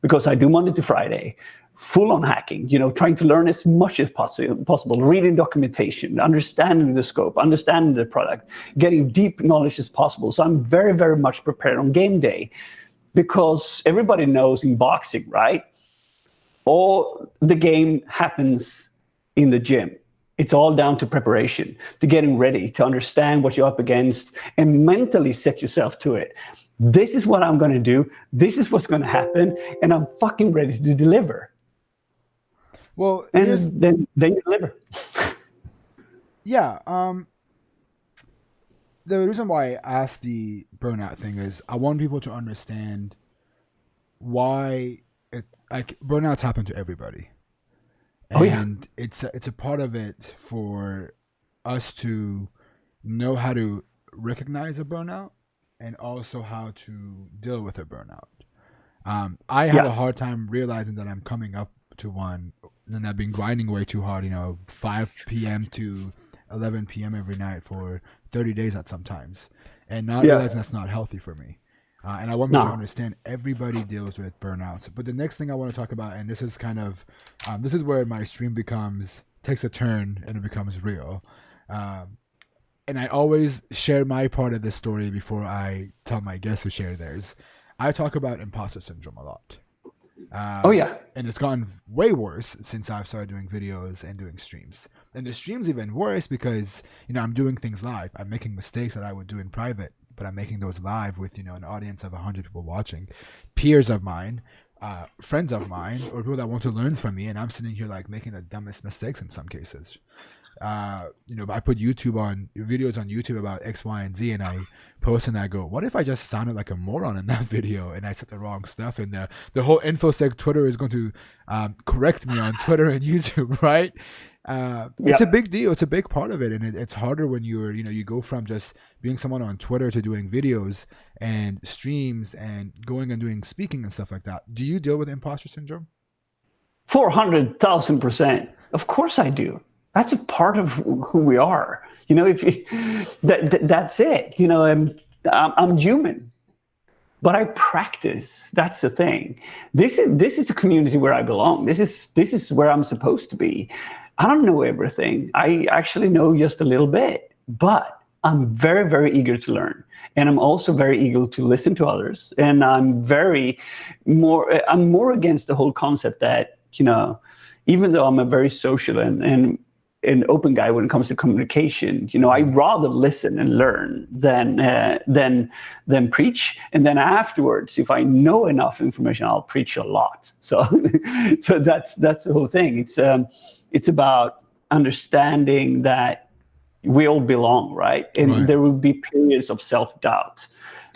because I do Monday to Friday, full on hacking, trying to learn as much as possible, reading documentation, understanding the scope, understanding the product, getting deep knowledge as possible. So I'm very, very much prepared on game day, because everybody knows in boxing, right? All the game happens in the gym. It's all down to preparation, to getting ready, to understand what you're up against, and mentally set yourself to it. This is what I'm going to do. This is what's going to happen, and I'm fucking ready to deliver. Well, and then you deliver. Yeah. The reason why I asked the burnout thing is I want people to understand why burnouts happen to everybody. And it's a part of it for us to know how to recognize a burnout and also how to deal with a burnout. I have a hard time realizing that I'm coming up to one, and I've been grinding way too hard, 5 p.m. to 11 p.m. every night for 30 days at sometimes, and not realizing that's not healthy for me. And I want people to understand everybody deals with burnouts. But the next thing I want to talk about, and this is kind of, this is where my stream takes a turn and it becomes real. And I always share my part of this story before I tell my guests to share theirs. I talk about imposter syndrome a lot. And it's gotten way worse since I've started doing videos and doing streams. And the stream's even worse because, I'm doing things live. I'm making mistakes that I would do in private, but I'm making those live with, an audience of 100 people watching, peers of mine, friends of mine, or people that want to learn from me. And I'm sitting here making the dumbest mistakes in some cases. I put videos on YouTube about X, Y, and Z, and I post and I go, what if I just sounded like a moron in that video and I said the wrong stuff, and the whole InfoSec Twitter is going to correct me on Twitter and YouTube, right? It's a big deal. It's a big part of it, and it's harder when you go from just being someone on Twitter to doing videos and streams and going and doing speaking and stuff like that. Do you deal with imposter syndrome? 400,000%. Of course I do. That's a part of who we are. That's it. I'm human. But I practice. That's the thing. This is the community where I belong. This is where I'm supposed to be. I don't know everything. I actually know just a little bit, but I'm very, very eager to learn. And I'm also very eager to listen to others. And I'm more against the whole concept that, even though I'm a very social and an open guy when it comes to communication, I'd rather listen and learn than preach. And then afterwards, if I know enough information, I'll preach a lot. So that's the whole thing. It's about understanding that we all belong, right? And there will be periods of self-doubt.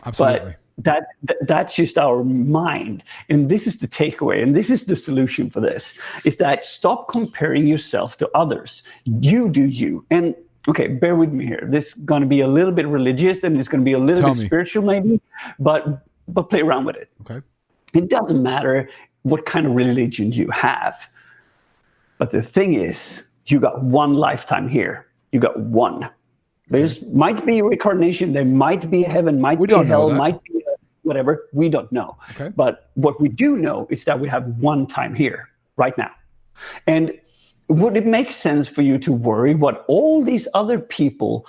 Absolutely. But that's just our mind. And this is the takeaway. And this is the solution for this, is that stop comparing yourself to others. You do you. And okay, bear with me here. This is going to be a little bit religious and it's going to be a little bit spiritual maybe, but play around with it. Okay. It doesn't matter what kind of religion you have. But the thing is, you got one lifetime here. You got one. There's might be reincarnation, there might be heaven, might be hell, might be whatever. We don't know. Okay. But what we do know is that we have one time here, right now. And would it make sense for you to worry what all these other people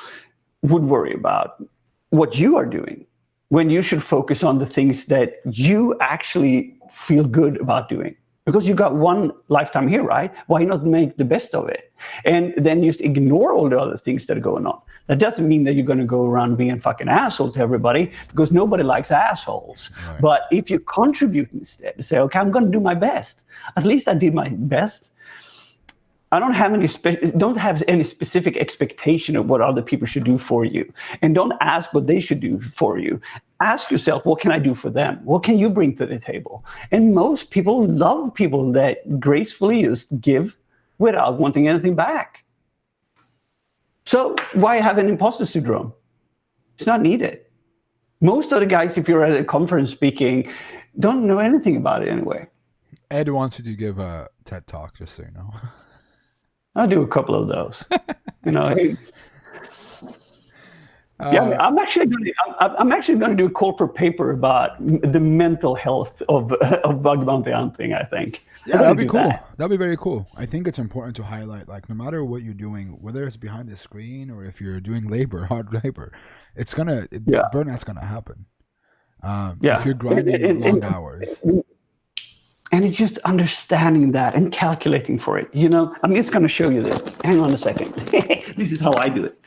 would worry about, what you are doing, when you should focus on the things that you actually feel good about doing? Because you got one lifetime here, right? Why not make the best of it? And then just ignore all the other things that are going on. That doesn't mean that you're going to go around being a fucking asshole to everybody, because nobody likes assholes. Right. But if you contribute instead, say, okay, I'm going to do my best. At least I did my best. I don't have any specific expectation of what other people should do for you. And don't ask what they should do for you. Ask yourself, what can I do for them? What can you bring to the table? And most people love people that gracefully just give without wanting anything back. So why have an imposter syndrome? It's not needed. Most of the guys, if you're at a conference speaking, don't know anything about it anyway. Ed wants you to give a TED Talk, just so you know. I'll do a couple of those. Hey. I'm actually going to do a corporate paper about the mental health of bug bounty hunting, I think. Yeah, that'd be cool. That'd be very cool. I think it's important to highlight, like, no matter what you're doing, whether it's behind the screen or if you're doing hard labor, burnout's gonna happen. If you're grinding long hours. And it's just understanding that and calculating for it. I'm just going to show you this. Hang on a second. This is how I do it.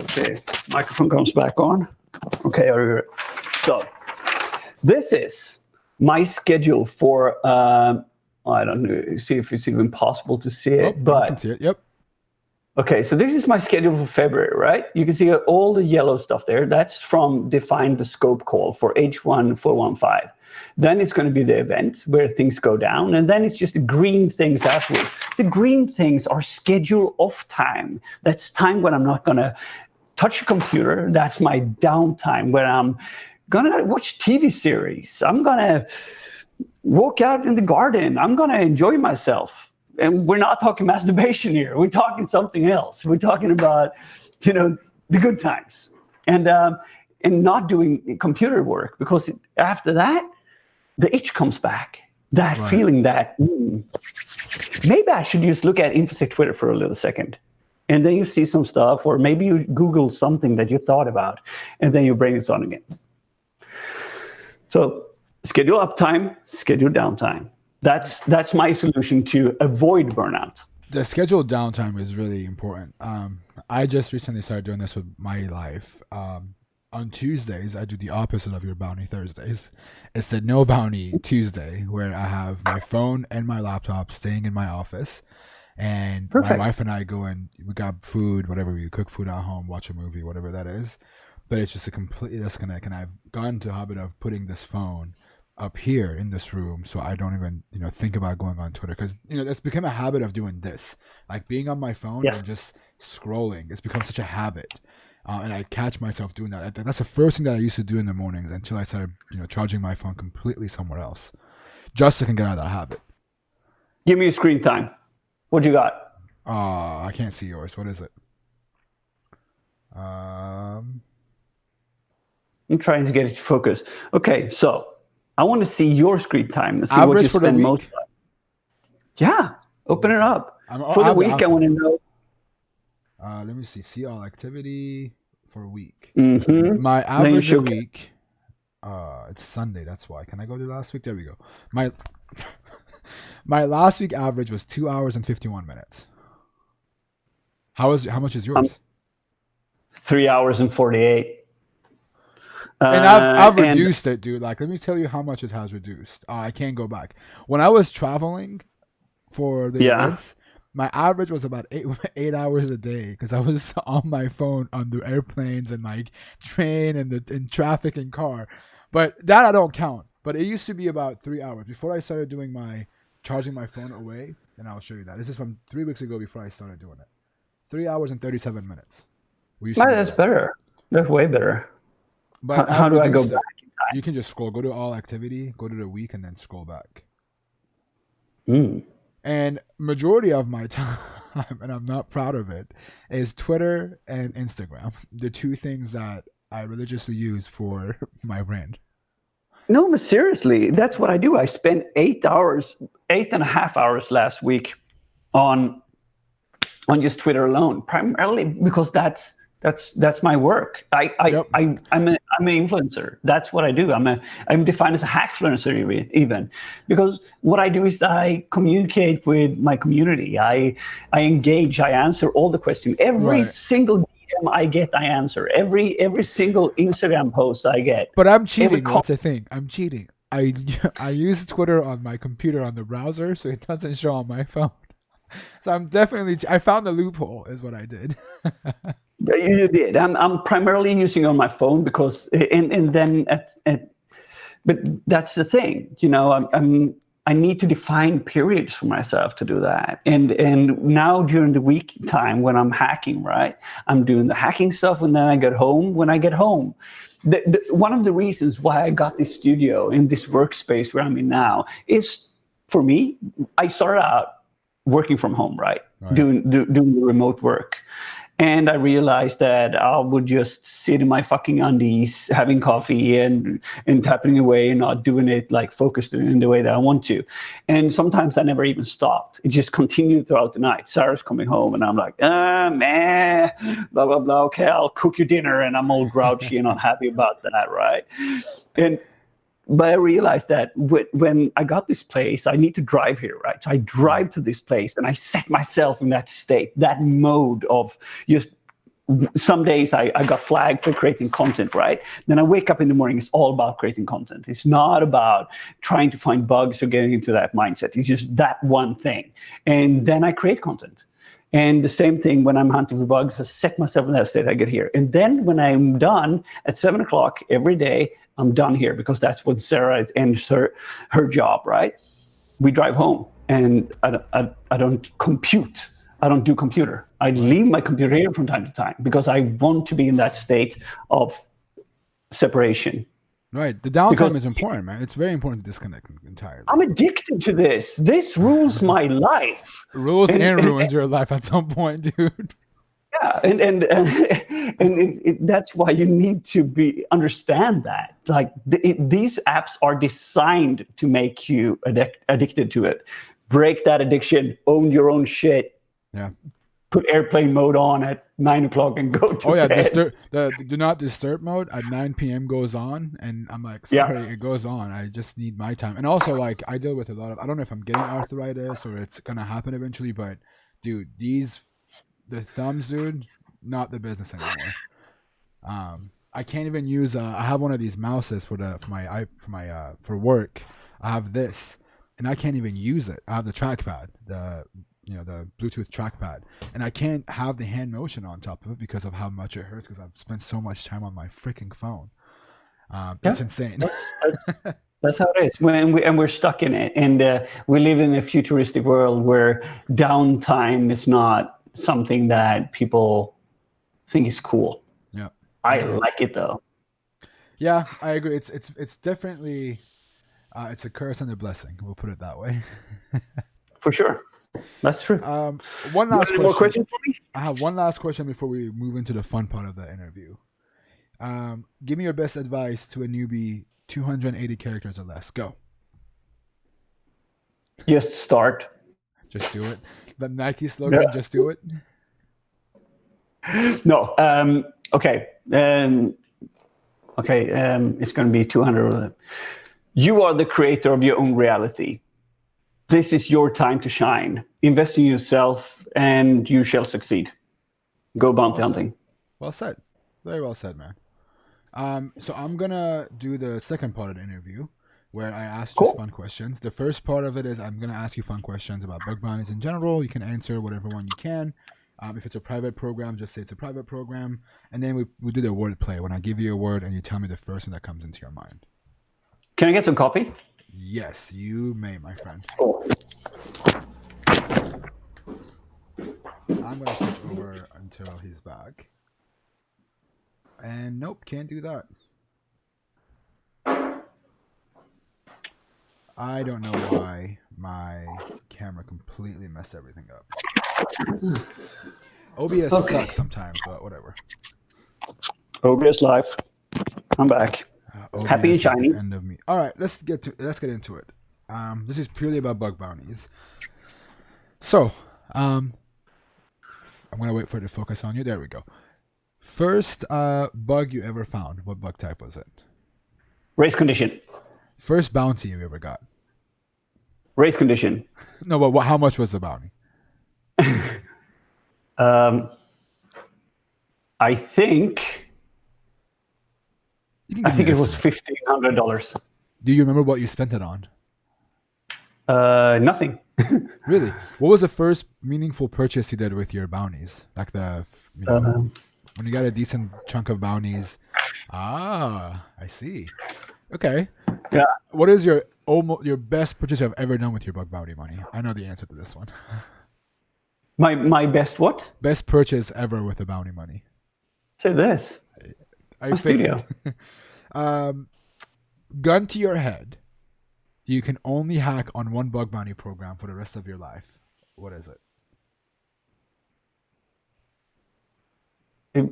Okay, microphone comes back on. Okay, so this is my schedule for, I don't know, see if it's even possible to see it. But I can see it, yep. Okay, so this is my schedule for February, right? You can see all the yellow stuff there. That's from define the scope call for H1415. Then it's going to be the event where things go down, and then it's just the green things afterwards. The green things are schedule off time. That's time when I'm not going to touch a computer. That's my downtime where I'm going to watch TV series. I'm going to walk out in the garden. I'm going to enjoy myself. And we're not talking masturbation here. We're talking something else. We're talking about, the good times, and not doing computer work, because after that, the itch comes back. That feeling that maybe I should just look at InfoSec Twitter for a little second, and then you see some stuff, or maybe you Google something that you thought about, and then your brain is on again. So schedule uptime, schedule downtime. That's my solution to avoid burnout. The scheduled downtime is really important. I just recently started doing this with my life. On Tuesdays, I do the opposite of your Bounty Thursdays. It's the no bounty Tuesday, where I have my phone and my laptop staying in my office. And my wife and I go and we grab food, whatever, we cook food at home, watch a movie, whatever that is. But it's just a complete disconnect. And I've gotten to a habit of putting this phone up here in this room, so I don't even think about going on Twitter, because it's become a habit of doing this, like being on my phone and just scrolling. It's become such a habit, and I catch myself doing that. That's the first thing that I used to do in the mornings until I started charging my phone completely somewhere else, just so I can get out of that habit. Give me your screen time. What you got? I can't see yours. What is it? I'm trying to get it to focus. Okay, so I want to see your screen time and see what Average you for the spend most week? time. Yeah, open it up. For the week, I want to know. Let me see. See all activity for a week. Mm-hmm. My Then you average a show- week. It's Sunday. That's why. Can I go to last week? There we go. My my last week average was 2 hours and 51 minutes. How much is yours? 3 hours and 48. And I've reduced it, dude. Like, let me tell you how much it has reduced. I can't go back. When I was traveling for the events, my average was about 8 hours a day because I was on my phone on the airplanes and like train and in traffic and car. But that I don't count. But it used to be about 3 hours before I started doing my charging my phone away. And I'll show you that. This is from 3 weeks ago before I started doing it. 3 hours and 37 minutes. That's better. That's way better. But how do I go back in time? You can just scroll. Go to all activity. Go to the week and then scroll back. And majority of my time, and I'm not proud of it, is Twitter and Instagram. The two things that I religiously use for my brand. No, but seriously, that's what I do. I spent 8.5 hours last week on just Twitter alone, primarily because that's my work. I'm an influencer. That's what I do. I'm defined as a hackfluencer even because what I do is I communicate with my community. I engage. I answer all the questions. Every single DM I get, I answer. Every single Instagram post I get. But I'm cheating. That's the thing. I'm cheating. I use Twitter on my computer on the browser, so it doesn't show on my phone. So I found the loophole is what I did. You did. I'm primarily using on my phone because, and then but that's the thing, I need to define periods for myself to do that. And now during the week time when I'm hacking, right, I'm doing the hacking stuff, and then I get home. When I get home, one of the reasons why I got this studio in this workspace where I'm in now is, for me, I started out working from home, right? Doing the remote work. And I realized that I would just sit in my fucking undies, having coffee and tapping away and not doing it like focused in the way that I want to. And sometimes I never even stopped. It just continued throughout the night. Sarah's coming home and I'm like, man, blah, blah, blah. Okay, I'll cook you dinner. And I'm all grouchy and not happy about that, right? But I realized that when I got this place, I need to drive here, right? So I drive to this place and I set myself in that state, that mode of just, some days I got flagged for creating content, right? Then I wake up in the morning, it's all about creating content. It's not about trying to find bugs or getting into that mindset. It's just that one thing. And then I create content. And the same thing when I'm hunting for bugs, I set myself in that state, I get here. And then when I'm done at 7 o'clock every day, I'm done here because that's when Sarah ends her job, right? We drive home and I don't compute. I don't do computer. I leave my computer here from time to time because I want to be in that state of separation. Right. The downtime is important, man. It's very important to disconnect entirely. I'm addicted to this. This rules my life. Rules and ruins your life at some point, dude. Yeah, and that's why you need to understand that. Like these apps are designed to make you addicted to it. Break that addiction. Own your own shit. Yeah. Put airplane mode on at 9 o'clock and go to bed. The do not disturb mode at 9 p.m. goes on, and I'm like, sorry, it goes on. I just need my time. And also, like, I deal with a lot of, I don't know if I'm getting arthritis or it's gonna happen eventually, but dude, the thumbs, dude, not the business anymore. I can't even use. I have one of these mouses for work. I have this, and I can't even use it. I have the trackpad, the Bluetooth trackpad, and I can't have the hand motion on top of it because of how much it hurts because I've spent so much time on my freaking phone. It's insane. That's how it is. We're stuck in it, and we live in a futuristic world where downtime is not something that people think is cool. Yeah, I like it though. Yeah, I agree. It's definitely it's a curse and a blessing. We'll put it that way. for sure. That's true. One last Any more questions for me? I have one last question before we move into the fun part of the interview. Give me your best advice to a newbie, 280 characters or less. Go. Just start. Just do it. The Nike slogan, just do it. No. Okay. It's going to be 200. You are the creator of your own reality. This is your time to shine. Invest in yourself and you shall succeed. Go bounty hunting. Well said. Very well said, man. So I'm going to do the second part of the interview where I ask just fun questions. The first part of it is I'm going to ask you fun questions about bug bounties in general. You can answer whatever one you can. If it's a private program, just say it's a private program. And then we do the word play when I give you a word and you tell me the first thing that comes into your mind. Can I get some coffee? Yes, you may, my friend. Cool. I'm going to switch over until he's back. And nope, can't do that. I don't know why my camera completely messed everything up. OBS sucks sometimes, but whatever. OBS live. I'm back. Happy and shiny. End of me. All right, let's get into it. This is purely about bug bounties. So, I'm gonna wait for it to focus on you. There we go. First bug you ever found. What bug type was it? Race condition. First bounty you ever got. Race condition. No, but how much was the bounty? I think it was $1,500. Do you remember what you spent it on? Nothing. Really? What was the first meaningful purchase you did with your bounties? Like when you got a decent chunk of bounties. Ah, I see. Okay. Yeah. What is your best purchase you've ever done with your bug bounty money? I know the answer to this one. My best what? Best purchase ever with the bounty money. Say this. My studio. Gun to your head. You can only hack on one bug bounty program for the rest of your life. What is it?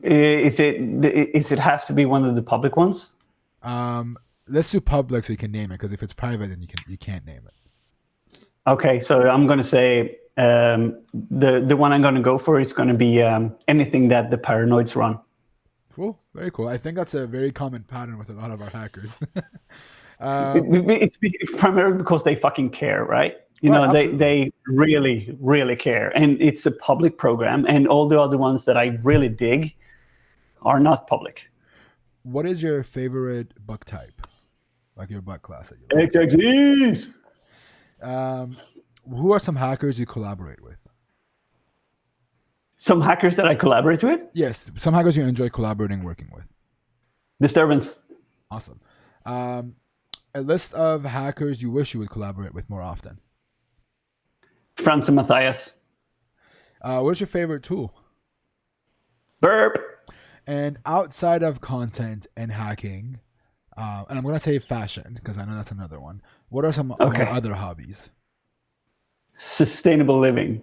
Is it has to be one of the public ones? Let's do public so you can name it, because if it's private, then you can't name it. Okay, so I'm going to say the one I'm going to go for is going to be anything that the paranoids run. Cool, very cool. I think that's a very common pattern with a lot of our hackers. It's primarily because they fucking care, right? You know, they really, really care. And it's a public program, and all the other ones that I really dig are not public. What is your favorite bug type? Like your bug class? XXEs! Who are some hackers you collaborate with? Some hackers that I collaborate with? Yes, some hackers you enjoy collaborating, working with. Disturbance. Awesome. A list of hackers you wish you would collaborate with more often. Franz and Matthias. What's your favorite tool? Burp. And outside of content and hacking, and I'm going to say fashion, because I know that's another one. What are some of your other hobbies? Sustainable living.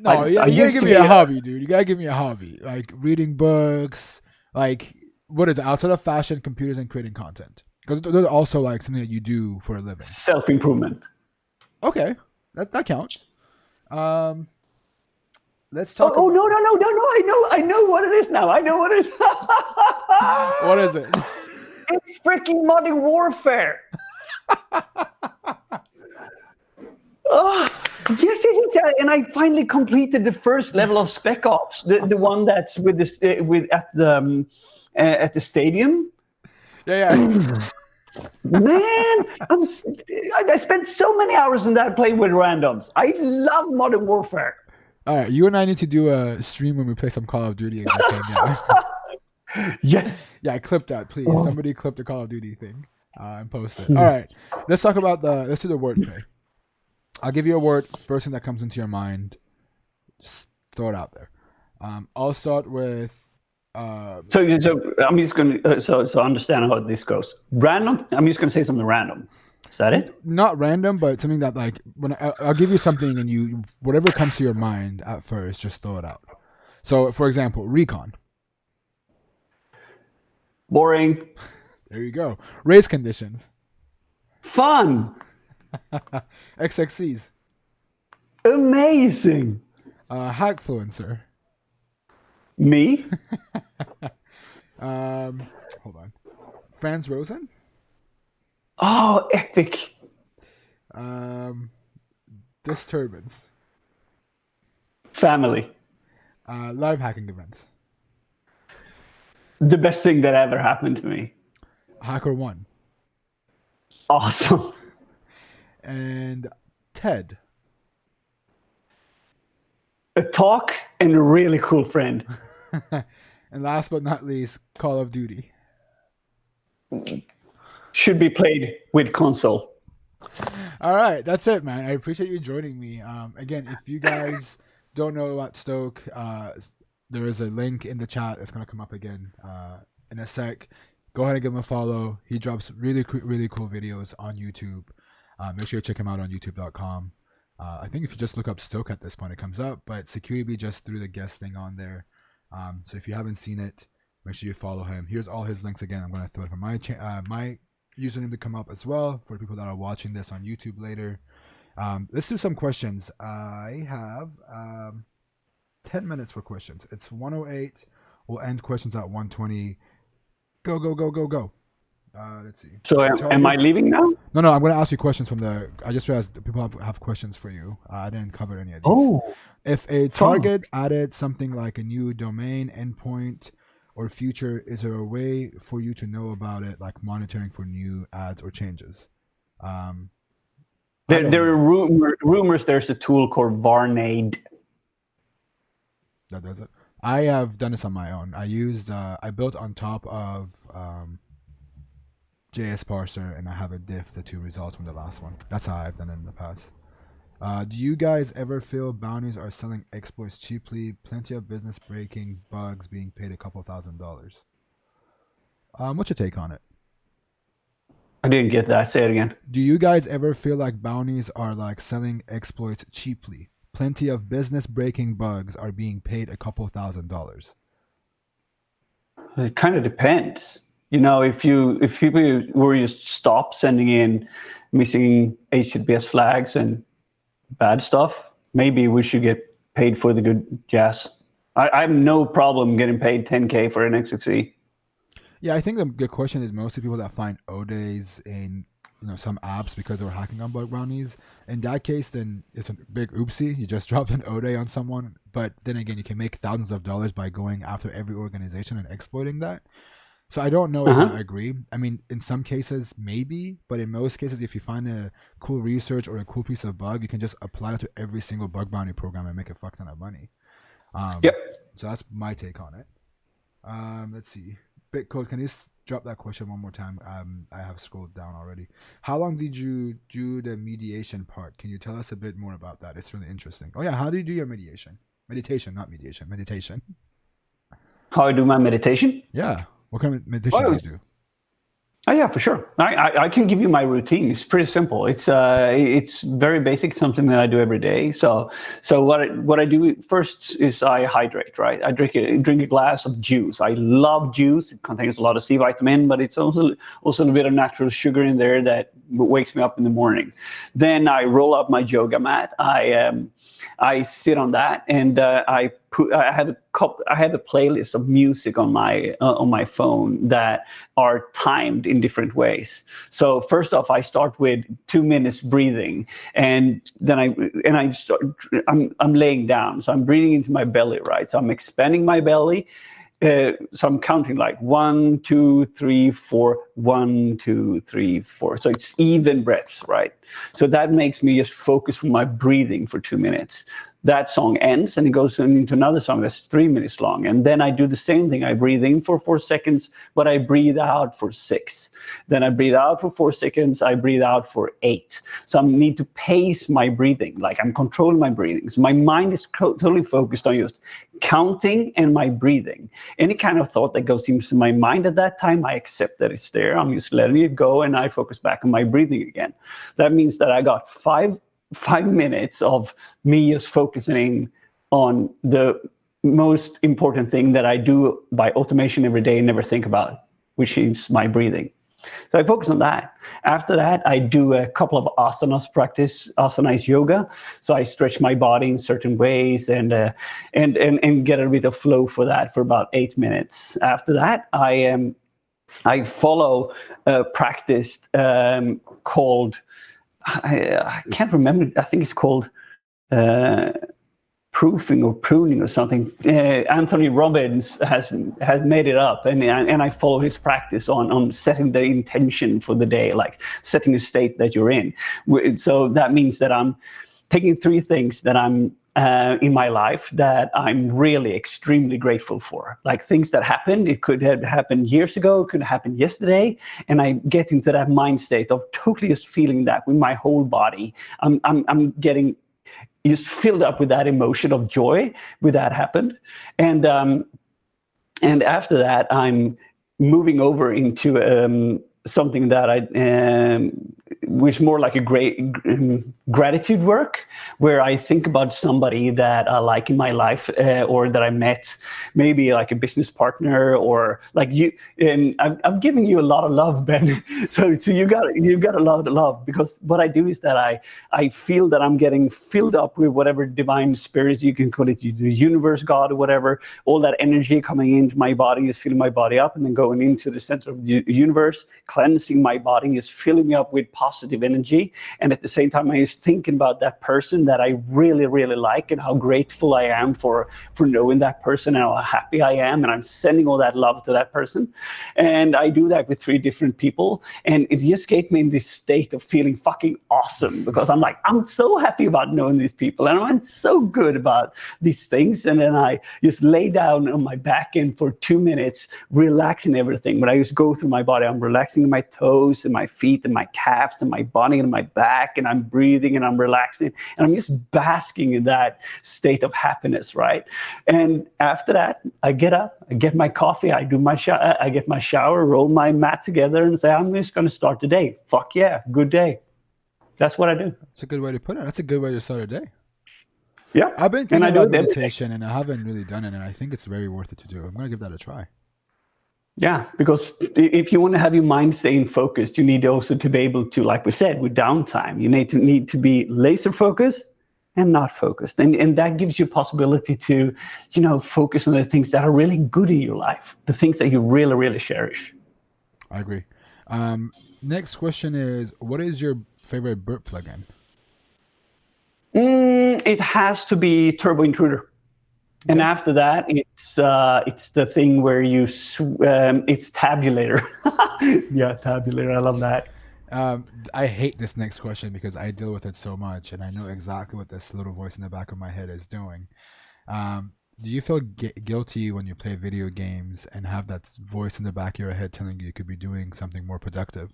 No, you gotta give me a hobby, dude. You gotta give me a hobby. Like reading books, like, what is it? Outside of fashion, computers, and creating content. Because those are also like something that you do for a living. Self-improvement. Okay, that counts. Let's talk. No! I know what it is now. I know what it is. What is it? It's freaking Modern Warfare. Oh, yes. And I finally completed the first level of Spec Ops, the one that's at the stadium. Yeah. Man, I spent so many hours in that playing with randoms. I love Modern Warfare. All right, you and I need to do a stream when we play some Call of Duty and just hang out. Yes. Yeah, clip that, please. Somebody clip the Call of Duty thing and post it. All right, let's talk about let's do the wordplay. I'll give you a word, first thing that comes into your mind. Just throw it out there. I'll start with. So I'm just going to so understand how this goes. Random. I'm just going to say something random. Is that it? Not random, but something that like when I'll give you something and you whatever comes to your mind at first, just throw it out. So, for example, recon. Boring. There you go. Race conditions. Fun. XXCs. Amazing. Hackfluencer. Me? Hold on. Franz Rosen. Oh, epic. Disturbance. Family. Live hacking events. The best thing that ever happened to me. HackerOne. Awesome. And TED. A talk and a really cool friend. And last but not least, Call of Duty. Should be played with console. All right, that's it, man. I appreciate you joining me. Again, if you guys don't know about Stoke, there is a link in the chat that's going to come up again in a sec. Go ahead and give him a follow. He drops really cool videos on YouTube. Make sure you check him out on youtube.com. I think if you just look up Stoke at this point, it comes up. But SecurityB just threw the guest thing on there. So if you haven't seen it, make sure you follow him. Here's all his links again. I'm going to throw it for my username to come up as well for people that are watching this on YouTube later. Let's do some questions. I have 10 minutes for questions. It's 1:08. We'll end questions at 1:20. Go. Let's see. So am I leaving now? No, I'm going to ask you questions from the... I just realized that people have questions for you. I didn't cover any of these. Oh. If a target added something like a new domain, endpoint, or feature, is there a way for you to know about it, like monitoring for new ads or changes? There are rumors there's a tool called Varnade. That does it. I have done this on my own. I built on top of JS parser, and I have a diff the two results from the last one. That's how I've done it in the past. Do you guys ever feel bounties are selling exploits cheaply? Plenty of business breaking bugs being paid a couple $1,000s. What's your take on it? I didn't get that. Say it again. Do you guys ever feel like bounties are like selling exploits cheaply? Plenty of business breaking bugs are being paid a couple $1,000s. It kind of depends. You know, if people were to stop sending in missing HTTPS flags and bad stuff, maybe we should get paid for the good jazz. I have no problem getting paid $10K for an XXC. Yeah, I think the good question is mostly people that find O-days in some apps because they were hacking on bug bounties. In that case, then it's a big oopsie. You just dropped an O-day on someone. But then again, you can make thousands of dollars by going after every organization and exploiting that. So I don't know if I agree. I mean, in some cases, maybe. But in most cases, if you find a cool research or a cool piece of bug, you can just apply it to every single bug bounty program and make a fuck ton of money. Yep. So that's my take on it. Let's see. Bitcode, can you drop that question one more time? I have scrolled down already. How long did you do the mediation part? Can you tell us a bit more about that? It's really interesting. Oh yeah, how do you do your mediation? Meditation, not mediation. Meditation. How I do my meditation? Yeah. What kind of meditation do you do? Oh yeah, for sure. I can give you my routine. It's pretty simple. It's very basic. Something that I do every day. So what I do first is I hydrate. Right. I drink a glass of juice. I love juice. It contains a lot of C vitamin, but it's also a bit of natural sugar in there that wakes me up in the morning. Then I roll up my yoga mat. I sit on that, and I have a playlist of music on my phone that are timed in different ways. So first off, I start with 2 minutes breathing, and then I'm laying down, so I'm breathing into my belly, right? So I'm expanding my belly. So I'm counting like 1, 2, 3, 4, 1, 2, 3, 4. So it's even breaths, right? So that makes me just focus on my breathing for 2 minutes. That song ends and it goes into another song that's 3 minutes long. And then I do the same thing. I breathe in for 4 seconds, but I breathe out for 6. Then I breathe out for 4 seconds. I breathe out for 8. So I need to pace my breathing. Like I'm controlling my breathing. So my mind is totally focused on just counting and my breathing. Any kind of thought that goes into my mind at that time, I accept that it's there. care. I'm just letting it go, and I focus back on my breathing again. That means that I got five minutes of me just focusing on the most important thing that I do by automation every day and never think about, which is my breathing. So I focus on that. After that, I do a couple of asanas practice. Asana is yoga. So I stretch my body in certain ways and get a bit of flow for that for about 8 minutes. After that, I follow a practice called, I can't remember, I think it's called proofing or pruning or something. Anthony Robbins has made it up, and I follow his practice on setting the intention for the day, like setting a state that you're in. So that means that I'm taking 3 things that I'm in my life that I'm really extremely grateful for, like things that happened. It could have happened years ago, it could have happened yesterday, and I get into that mind state of totally just feeling that with my whole body. I'm getting just filled up with that emotion of joy with that happened, and after that I'm moving over into something that which more like a great gratitude work, where I think about somebody that I like in my life, or that I met, maybe like a business partner, or like you. I'm giving you a lot of love, Ben. So you got a lot of love, because what I do is that I feel that I'm getting filled up with whatever divine spirit, you can call it, the universe, God, or whatever. All that energy coming into my body is filling my body up, and then going into the center of the universe, cleansing my body, is filling me up with positive energy. And at the same time, I was thinking about that person that I really, really like, and how grateful I am for knowing that person, and how happy I am. And I'm sending all that love to that person. And I do that with 3 different people. And it just gave me in this state of feeling fucking awesome, because I'm like, I'm so happy about knowing these people, and I'm so good about these things. And then I just lay down on my back end for 2 minutes, relaxing everything. When I just go through my body, I'm relaxing my toes and my feet and my calves and my body and my back, and I'm breathing and I'm relaxing, and I'm just basking in that state of happiness, right? And after that, I get up, I get my coffee, I get my shower, roll my mat together, and say, I'm just going to start the day. Fuck yeah, good day. That's what I do. That's a good way to put it. That's a good way to start a day. Yeah, I've been thinking about meditation, and I haven't really done it, and I think it's very worth it to do. I'm going to give that a try. Yeah, because if you want to have your mind staying focused, you need also to be able to, like we said, with downtime, you need to be laser focused and not focused. And that gives you a possibility to, focus on the things that are really good in your life, the things that you really, really cherish. I agree. Next question is, what is your favorite burp plugin? It has to be Turbo Intruder. Okay. And after that, it's the thing where it's Tabulator. Yeah, Tabulator. I love that. I hate this next question because I deal with it so much, and I know exactly what this little voice in the back of my head is doing. Do you feel guilty when you play video games and have that voice in the back of your head telling you could be doing something more productive?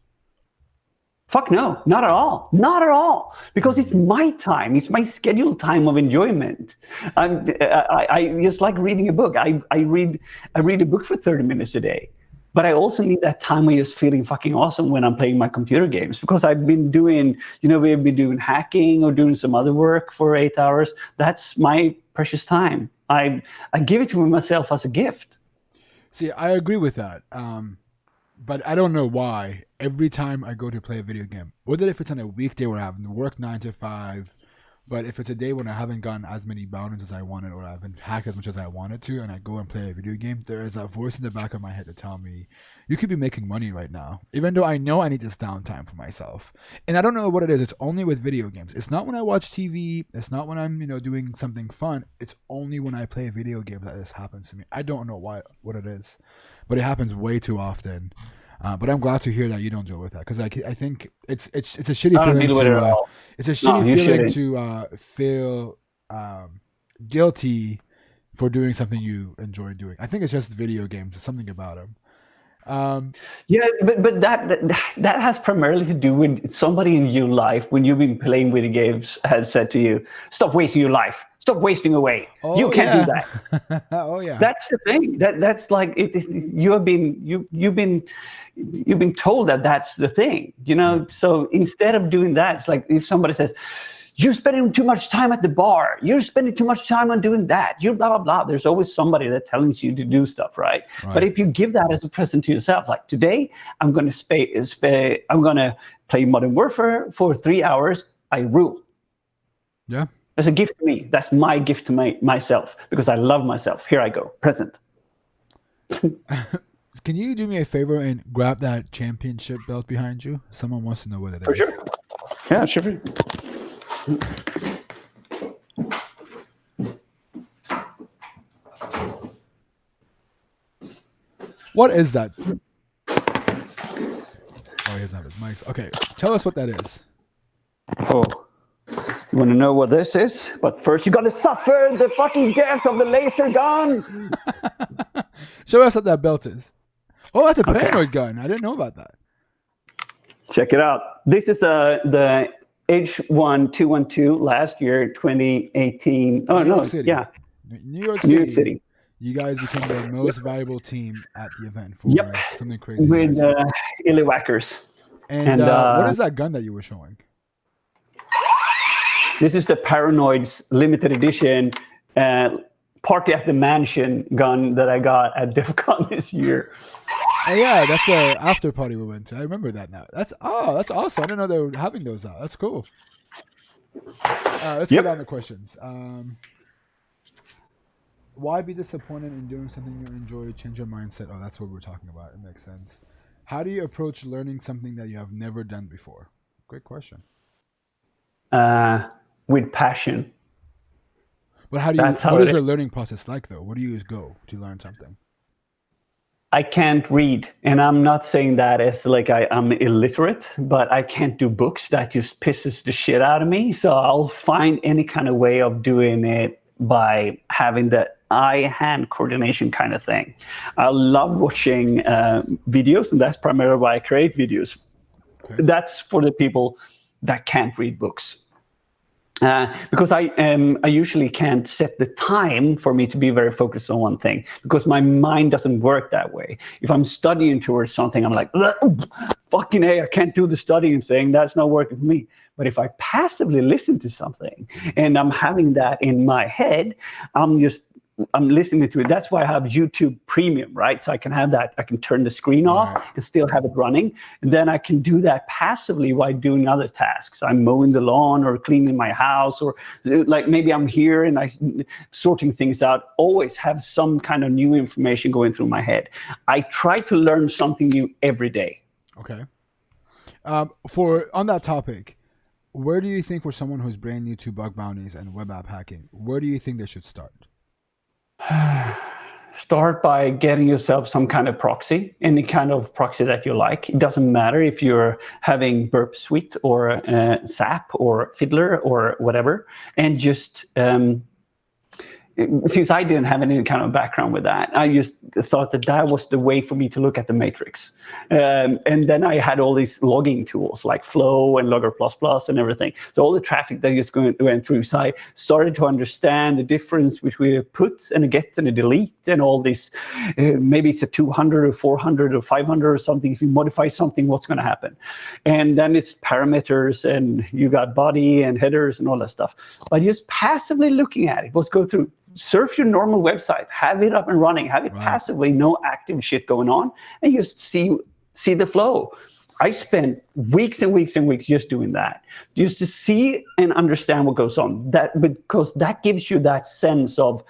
Fuck no, not at all. Not at all. Because it's my time. It's my scheduled time of enjoyment. I just like reading a book. I read a book for 30 minutes a day. But I also need that time where you're just feeling fucking awesome when I'm playing my computer games. Because I've been doing, we've been doing hacking or doing some other work for 8 hours. That's my precious time. I give it to myself as a gift. See, I agree with that. But I don't know why. Every time I go to play a video game, whether if it's on a weekday where I have to work 9 to 5, but if it's a day when I haven't gotten as many bounties as I wanted, or I haven't hacked as much as I wanted to, and I go and play a video game, there is that voice in the back of my head to tell me, you could be making money right now, even though I know I need this downtime for myself. And I don't know what it is. It's only with video games. It's not when I watch TV. It's not when I'm, doing something fun. It's only when I play video games that this happens to me. I don't know what it is, but it happens way too often. But I'm glad to hear that you don't deal with that, because I think it's a shitty feeling to it's a shitty feeling to feel guilty for doing something you enjoy doing. I think it's just video games. It's something about them. Yeah, but that has primarily to do with somebody in your life when you've been playing video games has said to you, stop wasting your life, Stop wasting away. Oh, You can't do yeah. that. Oh yeah. That's the thing. That's like you've been told that that's the thing. So instead of doing that, it's like if somebody says, "You're spending too much time at the bar. You're spending too much time on doing that. You're blah blah blah." There's always somebody that telling you to do stuff, right? But if you give that as a present to yourself, like today, I'm gonna play Modern Warfare for 3 hours. I rule. Yeah. That's a gift to me. That's my gift to myself because I love myself. Here I go, present. Can you do me a favor and grab that championship belt behind you? Someone wants to know what it is. For sure. Yeah, sure. What is that? Oh, he doesn't have his mics. Okay, tell us what that is. Oh. You want to know what this is? But first, you got to suffer the fucking death of the laser gun. Show us what that belt is. Oh, that's a paranoid gun. I didn't know about that. Check it out. This is the H1212 last year, 2018. Oh, New no. York City. Yeah. New York City. You guys became the most valuable team at the event for something crazy. With Illiwackers. And what is that gun that you were showing? This is the Paranoids limited edition party at the mansion gun that I got at DEF CON this year. Oh yeah, that's a after party we went to. I remember that now. That's awesome. I didn't know they were having those out. That's cool. Let's go down to questions. Why be disappointed in doing something you enjoy? Change your mindset. Oh, that's what we're talking about. It makes sense. How do you approach learning something that you have never done before? Great question. With passion. But what is your learning process like, though? Where do you go to learn something? I can't read, and I'm not saying that as like I'm illiterate, but I can't do books. That just pisses the shit out of me. So I'll find any kind of way of doing it by having the eye-hand coordination kind of thing. I love watching videos, and that's primarily why I create videos. Okay. That's for the people that can't read books. Because I usually can't set the time for me to be very focused on one thing because my mind doesn't work that way. If I'm studying towards something, I'm like, fucking A, I can't do the studying thing. That's not working for me. But if I passively listen to something and I'm having that in my head, I'm listening to it. That's why I have YouTube Premium, right? So I can have that. I can turn the screen off and still have it running. And then I can do that passively while doing other tasks. I'm mowing the lawn or cleaning my house, or like maybe I'm here and I'm sorting things out. Always have some kind of new information going through my head. I try to learn something new every day. Okay. On that topic, where do you think for someone who's brand new to bug bounties and web app hacking, where do you think they should start? Start by getting yourself some kind of proxy, any kind of proxy that you like. It doesn't matter if you're having Burp Suite or SAP or Fiddler or whatever. And just since I didn't have any kind of background with that, I just thought that was the way for me to look at the matrix. And then I had all these logging tools like Flow and Logger++ and everything. So all the traffic that just went through. So I started to understand the difference between a put and a get and a delete and all this. Maybe it's a 200 or 400 or 500 or something. If you modify something, what's going to happen? And then it's parameters and you got body and headers and all that stuff. But just passively looking at it, let's go through. Surf your normal website, have it up and running, have it passively, no active shit going on, and just see the flow. I spent weeks and weeks and weeks just doing that, just to see and understand what goes on. Because that gives you that sense of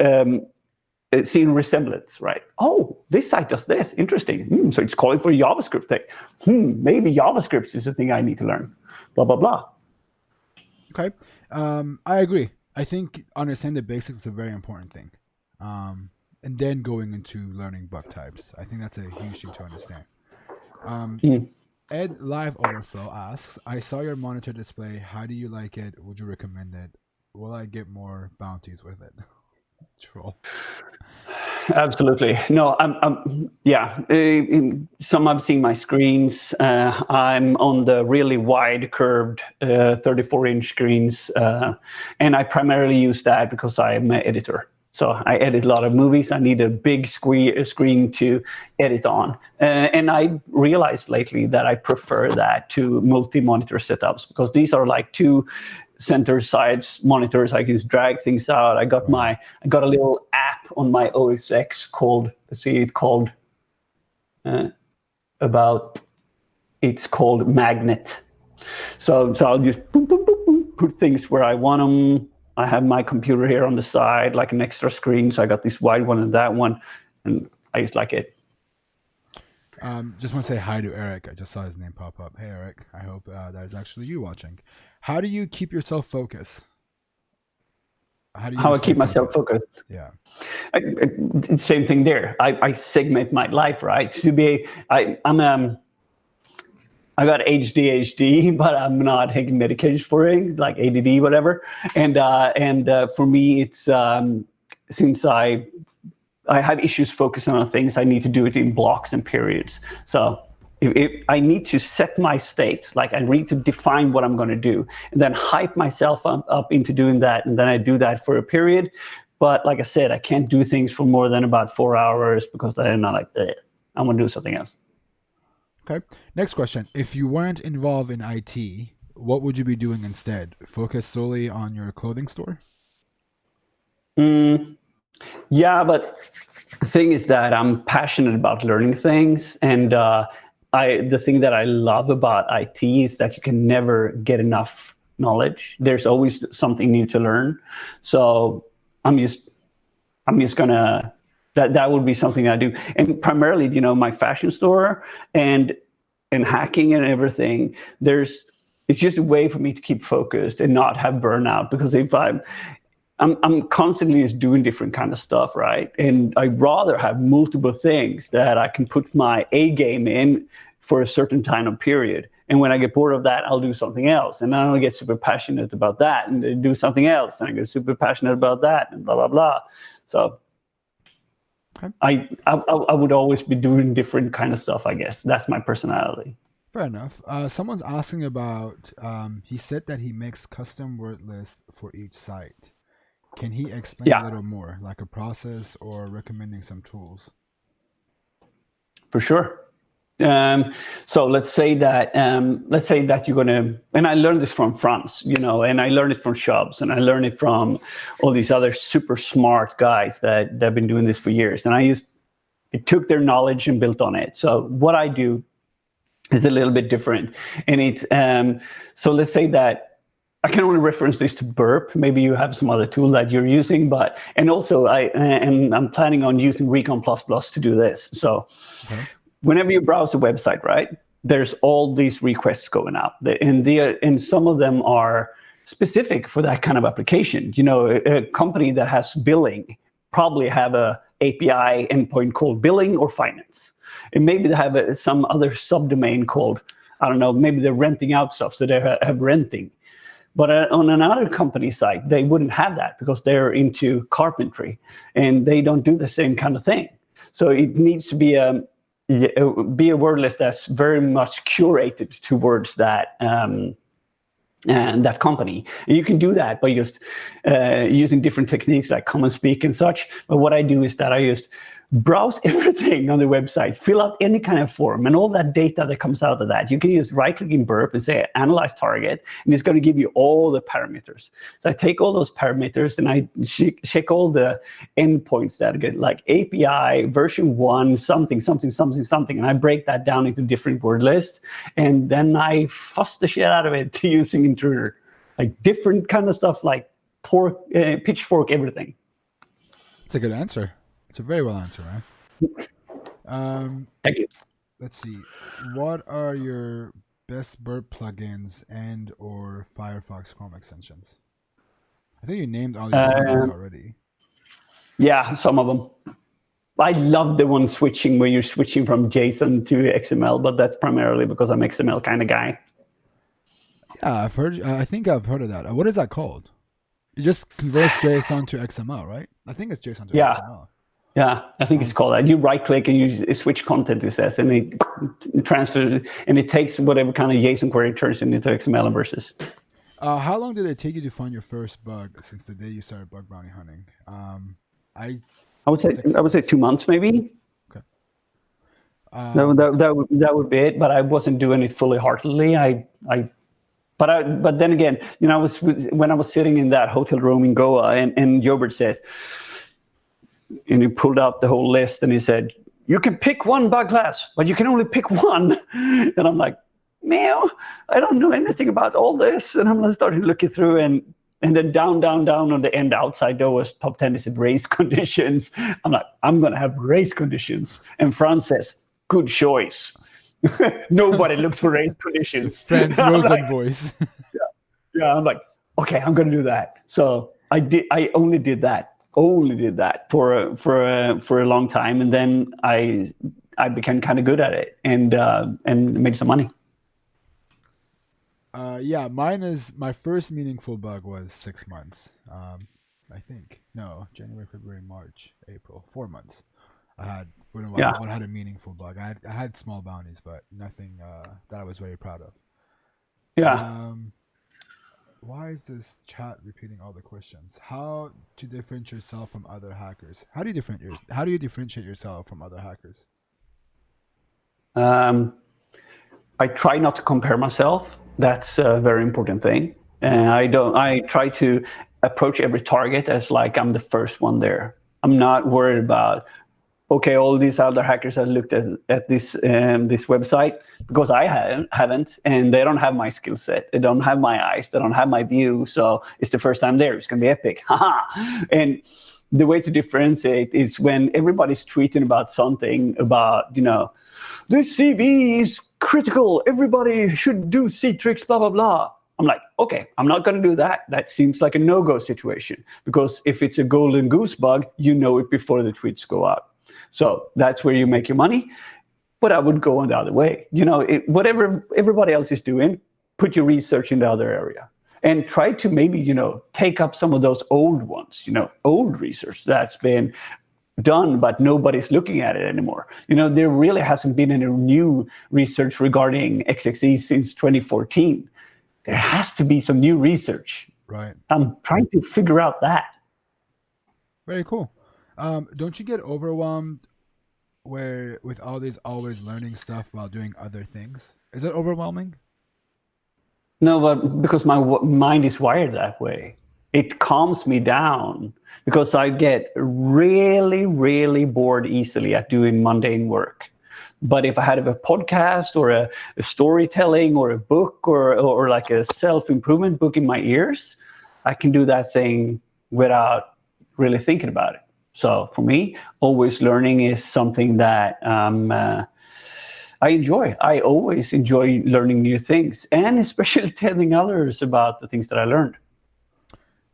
seeing resemblance, right? Oh, this site does this, interesting. So it's calling for a JavaScript thing. Maybe JavaScript is the thing I need to learn. Blah blah blah. Okay, I agree. I think understanding the basics is a very important thing. And then going into learning bug types. I think that's a huge thing to understand. Ed Live Overflow asks, I saw your monitor display. How do you like it? Would you recommend it? Will I get more bounties with it? Troll. Absolutely. No, yeah. Some have seen my screens. I'm on the really wide curved 34-inch screens. And I primarily use that because I'm an editor. So I edit a lot of movies. I need a big screen to edit on. And I realized lately that I prefer that to multi-monitor setups, because these are like two center sides monitors. I can just drag things out. I got a little app on my OS X called Magnet. So I'll just boom, boom, boom, boom, put things where I want them. I have my computer here on the side, like an extra screen. So I got this wide one and that one, and I just like it. Just want to say hi to Eric. I just saw his name pop up. Hey, Eric. I hope that is actually you watching. How do you keep yourself focused? How I keep myself focused? Yeah. Same thing there. I segment my life, right? To be, I got ADHD, but I'm not taking medication for it, like ADD, whatever. And for me, it's since I have issues focusing on things, I need to do it in blocks and periods. So if I need to set my state, like I need to define what I'm going to do, and then hype myself up into doing that, and then I do that for a period. But like I said, I can't do things for more than about 4 hours, because then I'm not like, I'm going to do something else. Okay. Next question. If you weren't involved in IT, what would you be doing instead? Focus solely on your clothing store? Yeah, but the thing is that I'm passionate about learning things, and the thing that I love about IT is that you can never get enough knowledge. There's always something new to learn. So I'm just gonna, that would be something I do. And primarily, my fashion store and hacking and everything, it's just a way for me to keep focused and not have burnout, because if I'm constantly just doing different kind of stuff, right? And I'd rather have multiple things that I can put my A game in for a certain time of period. And when I get bored of that, I'll do something else. And then I'll get super passionate about that and do something else. And I get super passionate about that and blah, blah, blah. So okay. I would always be doing different kind of stuff, I guess. That's my personality. Fair enough. Someone's asking about, he said that he makes custom word lists for each site. Can he explain a little more, like a process or recommending some tools? For sure. So let's say that you're gonna, and I learned this from France, and I learned it from Shubs, and I learned it from all these other super smart guys that have been doing this for years. And I took their knowledge and built on it. So what I do is a little bit different, and it's so let's say that I can only reference this to Burp. Maybe you have some other tool that you're using, and also I'm planning on using Recon++ to do this. So whenever you browse a website, right, there's all these requests going out, and some of them are specific for that kind of application. A company that has billing probably have a API endpoint called billing or finance, and maybe they have some other subdomain called, I don't know, maybe they're renting out stuff, so they have renting. But on another company site, they wouldn't have that because they're into carpentry and they don't do the same kind of thing. So it needs to be a word list that's very much curated towards that and that company. And you can do that by just using different techniques like common speak and such. But what I do is that I just browse everything on the website, fill out any kind of form, and all that data that comes out of that. You can just right-click in Burp and say analyze target, and it's going to give you all the parameters. So I take all those parameters and I check all the endpoints that get like API version 1 something, and I break that down into different word lists, and then I fuss the shit out of it using Intruder, like different kind of stuff like pitchfork, everything. It's a good answer. It's a very well answer, man. Thank you. Let's see. What are your best Burp plugins and or Firefox Chrome extensions? I think you named all your plugins already. Yeah, some of them. I love the one switching where you're switching from JSON to XML, but that's primarily because I'm XML kind of guy. Yeah, I think I've heard of that. What is that called? It just converts JSON to XML, right? I think it's JSON to XML. Yeah, I think it's called that. You right click and you switch content, it says, and it transfers, and it takes whatever kind of JSON query, turns it into XML and versus. How long did it take you to find your first bug since the day you started bug bounty hunting? I would say 2 months maybe. Okay. That would be it. But I wasn't doing it fully heartedly. But then again, when I was sitting in that hotel room in Goa, and Jobert says, and he pulled out the whole list, and he said, "You can pick one bug class, but you can only pick one." And I'm like, "Man, I don't know anything about all this." And I'm starting looking through, and then down on the end outside there was top 10 is race conditions. I'm like, I'm gonna have race conditions. And Franz says, "Good choice." Nobody looks for race conditions. Franz Rosen voice. Yeah, I'm like, okay, I'm gonna do that. So I only did that for a long time, and then I became kind of good at it and made some money. Yeah, my first meaningful bug was 6 months. I think January, February, March, April, 4 months. I had a meaningful bug. I had small bounties, but nothing that I was very proud of. Yeah. Why is this chat repeating all the questions? How to differentiate yourself from other hackers? How do you differentiate yourself from other hackers? I try not to compare myself. That's a very important thing. And I try to approach every target as like I'm the first one there. I'm not worried about, okay, all these other hackers have looked at this website, because I haven't, and they don't have my skill set. They don't have my eyes. They don't have my view. So it's the first time there. It's going to be epic. And the way to differentiate is when everybody's tweeting about something about, this CV is critical. Everybody should do C-tricks, blah, blah, blah. I'm like, okay, I'm not going to do that. That seems like a no-go situation, because if it's a golden goose bug, you know it before the tweets go out. So that's where you make your money. But I would go on the other way. Whatever everybody else is doing, put your research in the other area. And try to maybe, take up some of those old ones, old research that's been done, but nobody's looking at it anymore. There really hasn't been any new research regarding XXE since 2014. There has to be some new research. Right. I'm trying to figure out that. Very cool. Don't you get overwhelmed with all these always learning stuff while doing other things? Is it overwhelming? No, but because my mind is wired that way. It calms me down, because I get really, really bored easily at doing mundane work. But if I had a podcast or a storytelling or a book or like a self-improvement book in my ears, I can do that thing without really thinking about it. So for me, always learning is something that I enjoy. I always enjoy learning new things, and especially telling others about the things that I learned.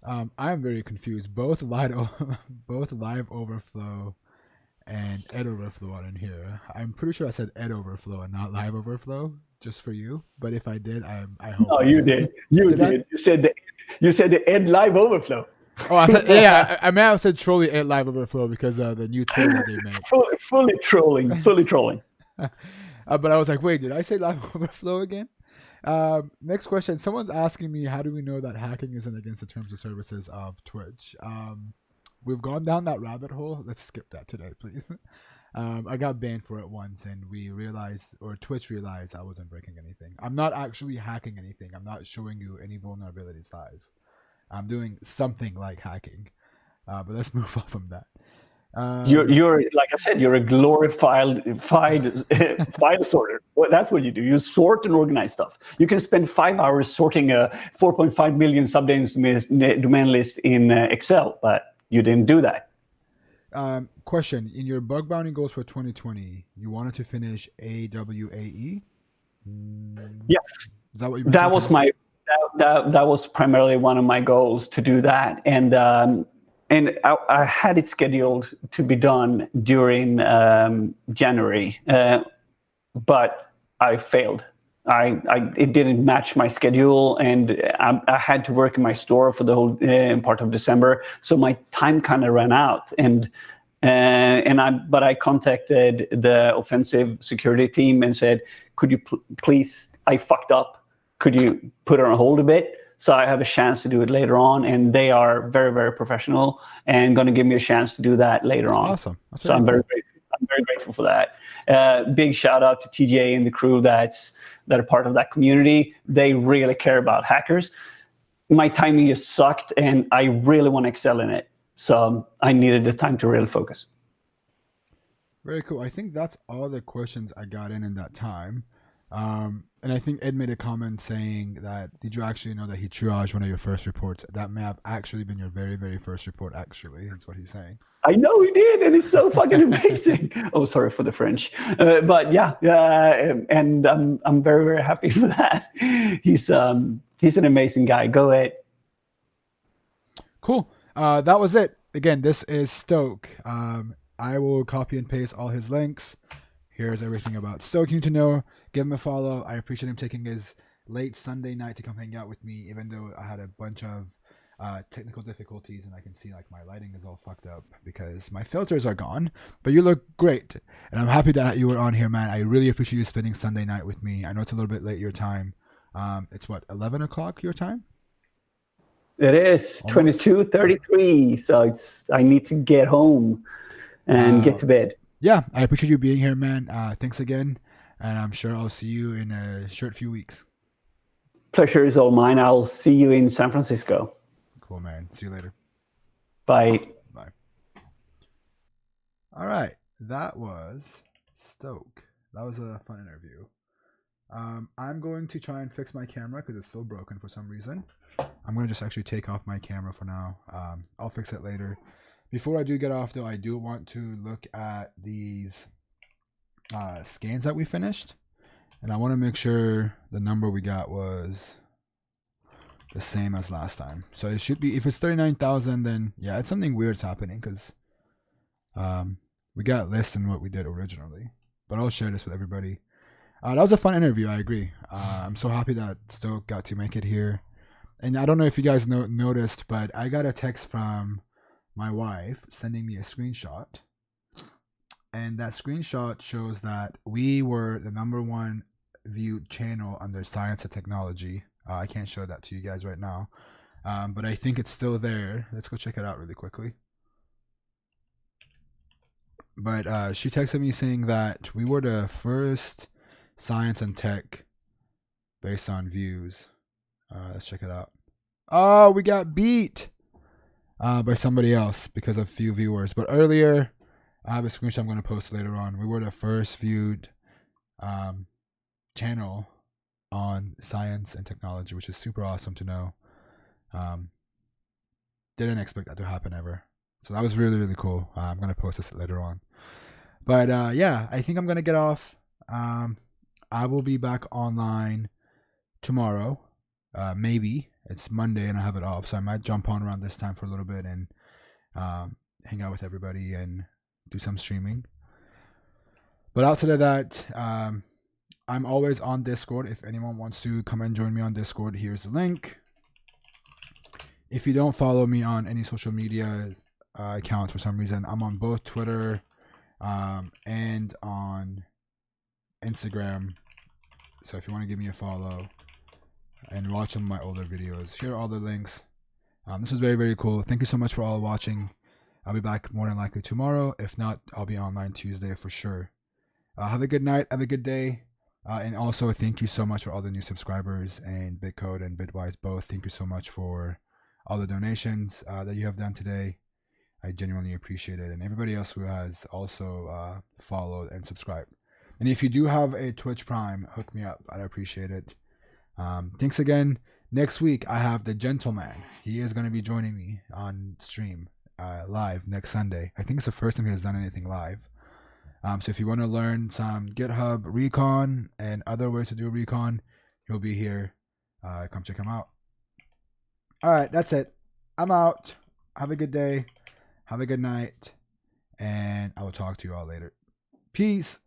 I am very confused. Both live overflow and ed overflow are in here. I'm pretty sure I said ed overflow and not live overflow, just for you. But if I did, I hope. No, you did. You did. You said the ed live overflow. Oh, I said I may have said trolling ed live overflow because of the new tool that they made. Fully trolling. But I was like, wait, did I say live overflow again? Next question. Someone's asking me, how do we know that hacking isn't against the terms of services of Twitch? We've gone down that rabbit hole. Let's skip that today, please. I got banned for it once, and Twitch realized I wasn't breaking anything. I'm not actually hacking anything. I'm not showing you any vulnerabilities live. I'm doing something like hacking. But let's move on from that. You're like I said, you're a glorified file sorter. Well, that's what you do. You sort and organize stuff. You can spend 5 hours sorting a 4.5 million domain list in Excel, but you didn't do that. Question: in your bug bounty goals for 2020, you wanted to finish AWAE? Yes. Is that what you? That was that was primarily one of my goals, to do that, and I had it scheduled to be done during January, but I failed. It didn't match my schedule, and I had to work in my store for the whole part of December. So my time kind of ran out, and But I contacted the offensive security team and said, could you please, I fucked up. Could you put it on hold a bit so I have a chance to do it later on? And they are very, very professional and going to give me a chance to do that later on. Awesome. That's so I'm very grateful for that. Big shout out to TJ and the crew that are part of that community. They really care about hackers. My timing just sucked, and I really want to excel in it. So I needed the time to really focus. Very cool. I think that's all the questions I got in that time. And I think Ed made a comment saying that, did you actually know that he triaged one of your first reports? That may have actually been your very, very first report, actually. That's what he's saying. I know he did, and it's so fucking amazing. Oh, sorry for the French. But yeah, and I'm very, very happy for that. He's an amazing guy. Go ahead. Cool. That was it. Again, this is Stoke. I will copy and paste all his links. Here's everything about Stoke you need to know. Give him a follow. I appreciate him taking his late Sunday night to come hang out with me, even though I had a bunch of technical difficulties, and I can see like my lighting is all fucked up because my filters are gone. But you look great, and I'm happy that you were on here, man. I really appreciate you spending Sunday night with me. I know it's a little bit late your time. It's what, 11 o'clock your time? It is 22:33, so I need to get home and get to bed. Yeah, I appreciate you being here, man. Thanks again, and I'm sure I'll see you in a short few weeks. Pleasure is all mine. I'll see you in San Francisco. Cool, man. See you later. Bye. Bye. All right, that was Stoke. That was a fun interview. I'm going to try and fix my camera because it's still broken for some reason. I'm going to just actually take off my camera for now. I'll fix it later. Before I do get off, though, I do want to look at these scans that we finished. And I want to make sure the number we got was the same as last time. So it should be, if it's 39,000, then yeah, it's something weird's happening because we got less than what we did originally. But I'll share this with everybody. That was a fun interview, I agree. I'm so happy that Stoke got to make it here. And I don't know if you guys noticed, but I got a text from my wife sending me a screenshot. And that screenshot shows that we were the #1 viewed channel under science and technology. I can't show that to you guys right now. But I think it's still there. Let's go check it out really quickly. But she texted me saying that we were the first science and tech based on views. Let's check it out. Oh, we got beat by somebody else because of few viewers. But earlier, I have a screenshot I'm going to post later on. We were the first viewed channel on science and technology, which is super awesome to know. Didn't expect that to happen ever. So that was really, really cool. I'm going to post this later on. But yeah, I think I'm going to get off. I will be back online tomorrow. Maybe. It's Monday and I have it off. So I might jump on around this time for a little bit and hang out with everybody and do some streaming. But outside of that, I'm always on Discord. If anyone wants to come and join me on Discord, here's the link. If you don't follow me on any social media accounts for some reason, I'm on both Twitter and on Instagram. So if you want to give me a follow and watch some of my older videos, here are all the links. This was very, very cool. Thank you so much for all watching. I'll be back more than likely tomorrow. If not, I'll be online Tuesday for sure. Have a good night. Have a good day. And also, thank you so much for all the new subscribers and Bitcode and Bitwise both. Thank you so much for all the donations that you have done today. I genuinely appreciate it. And everybody else who has also followed and subscribed. And if you do have a Twitch Prime, hook me up. I'd appreciate it. Thanks again. Next week, I have the Gentleman. He is going to be joining me on stream live next Sunday. I think it's the first time he has done anything live. So if you want to learn some GitHub recon and other ways to do recon, he'll be here. Come check him out. All right, that's it. I'm out. Have a good day. Have a good night. And I will talk to you all later. Peace.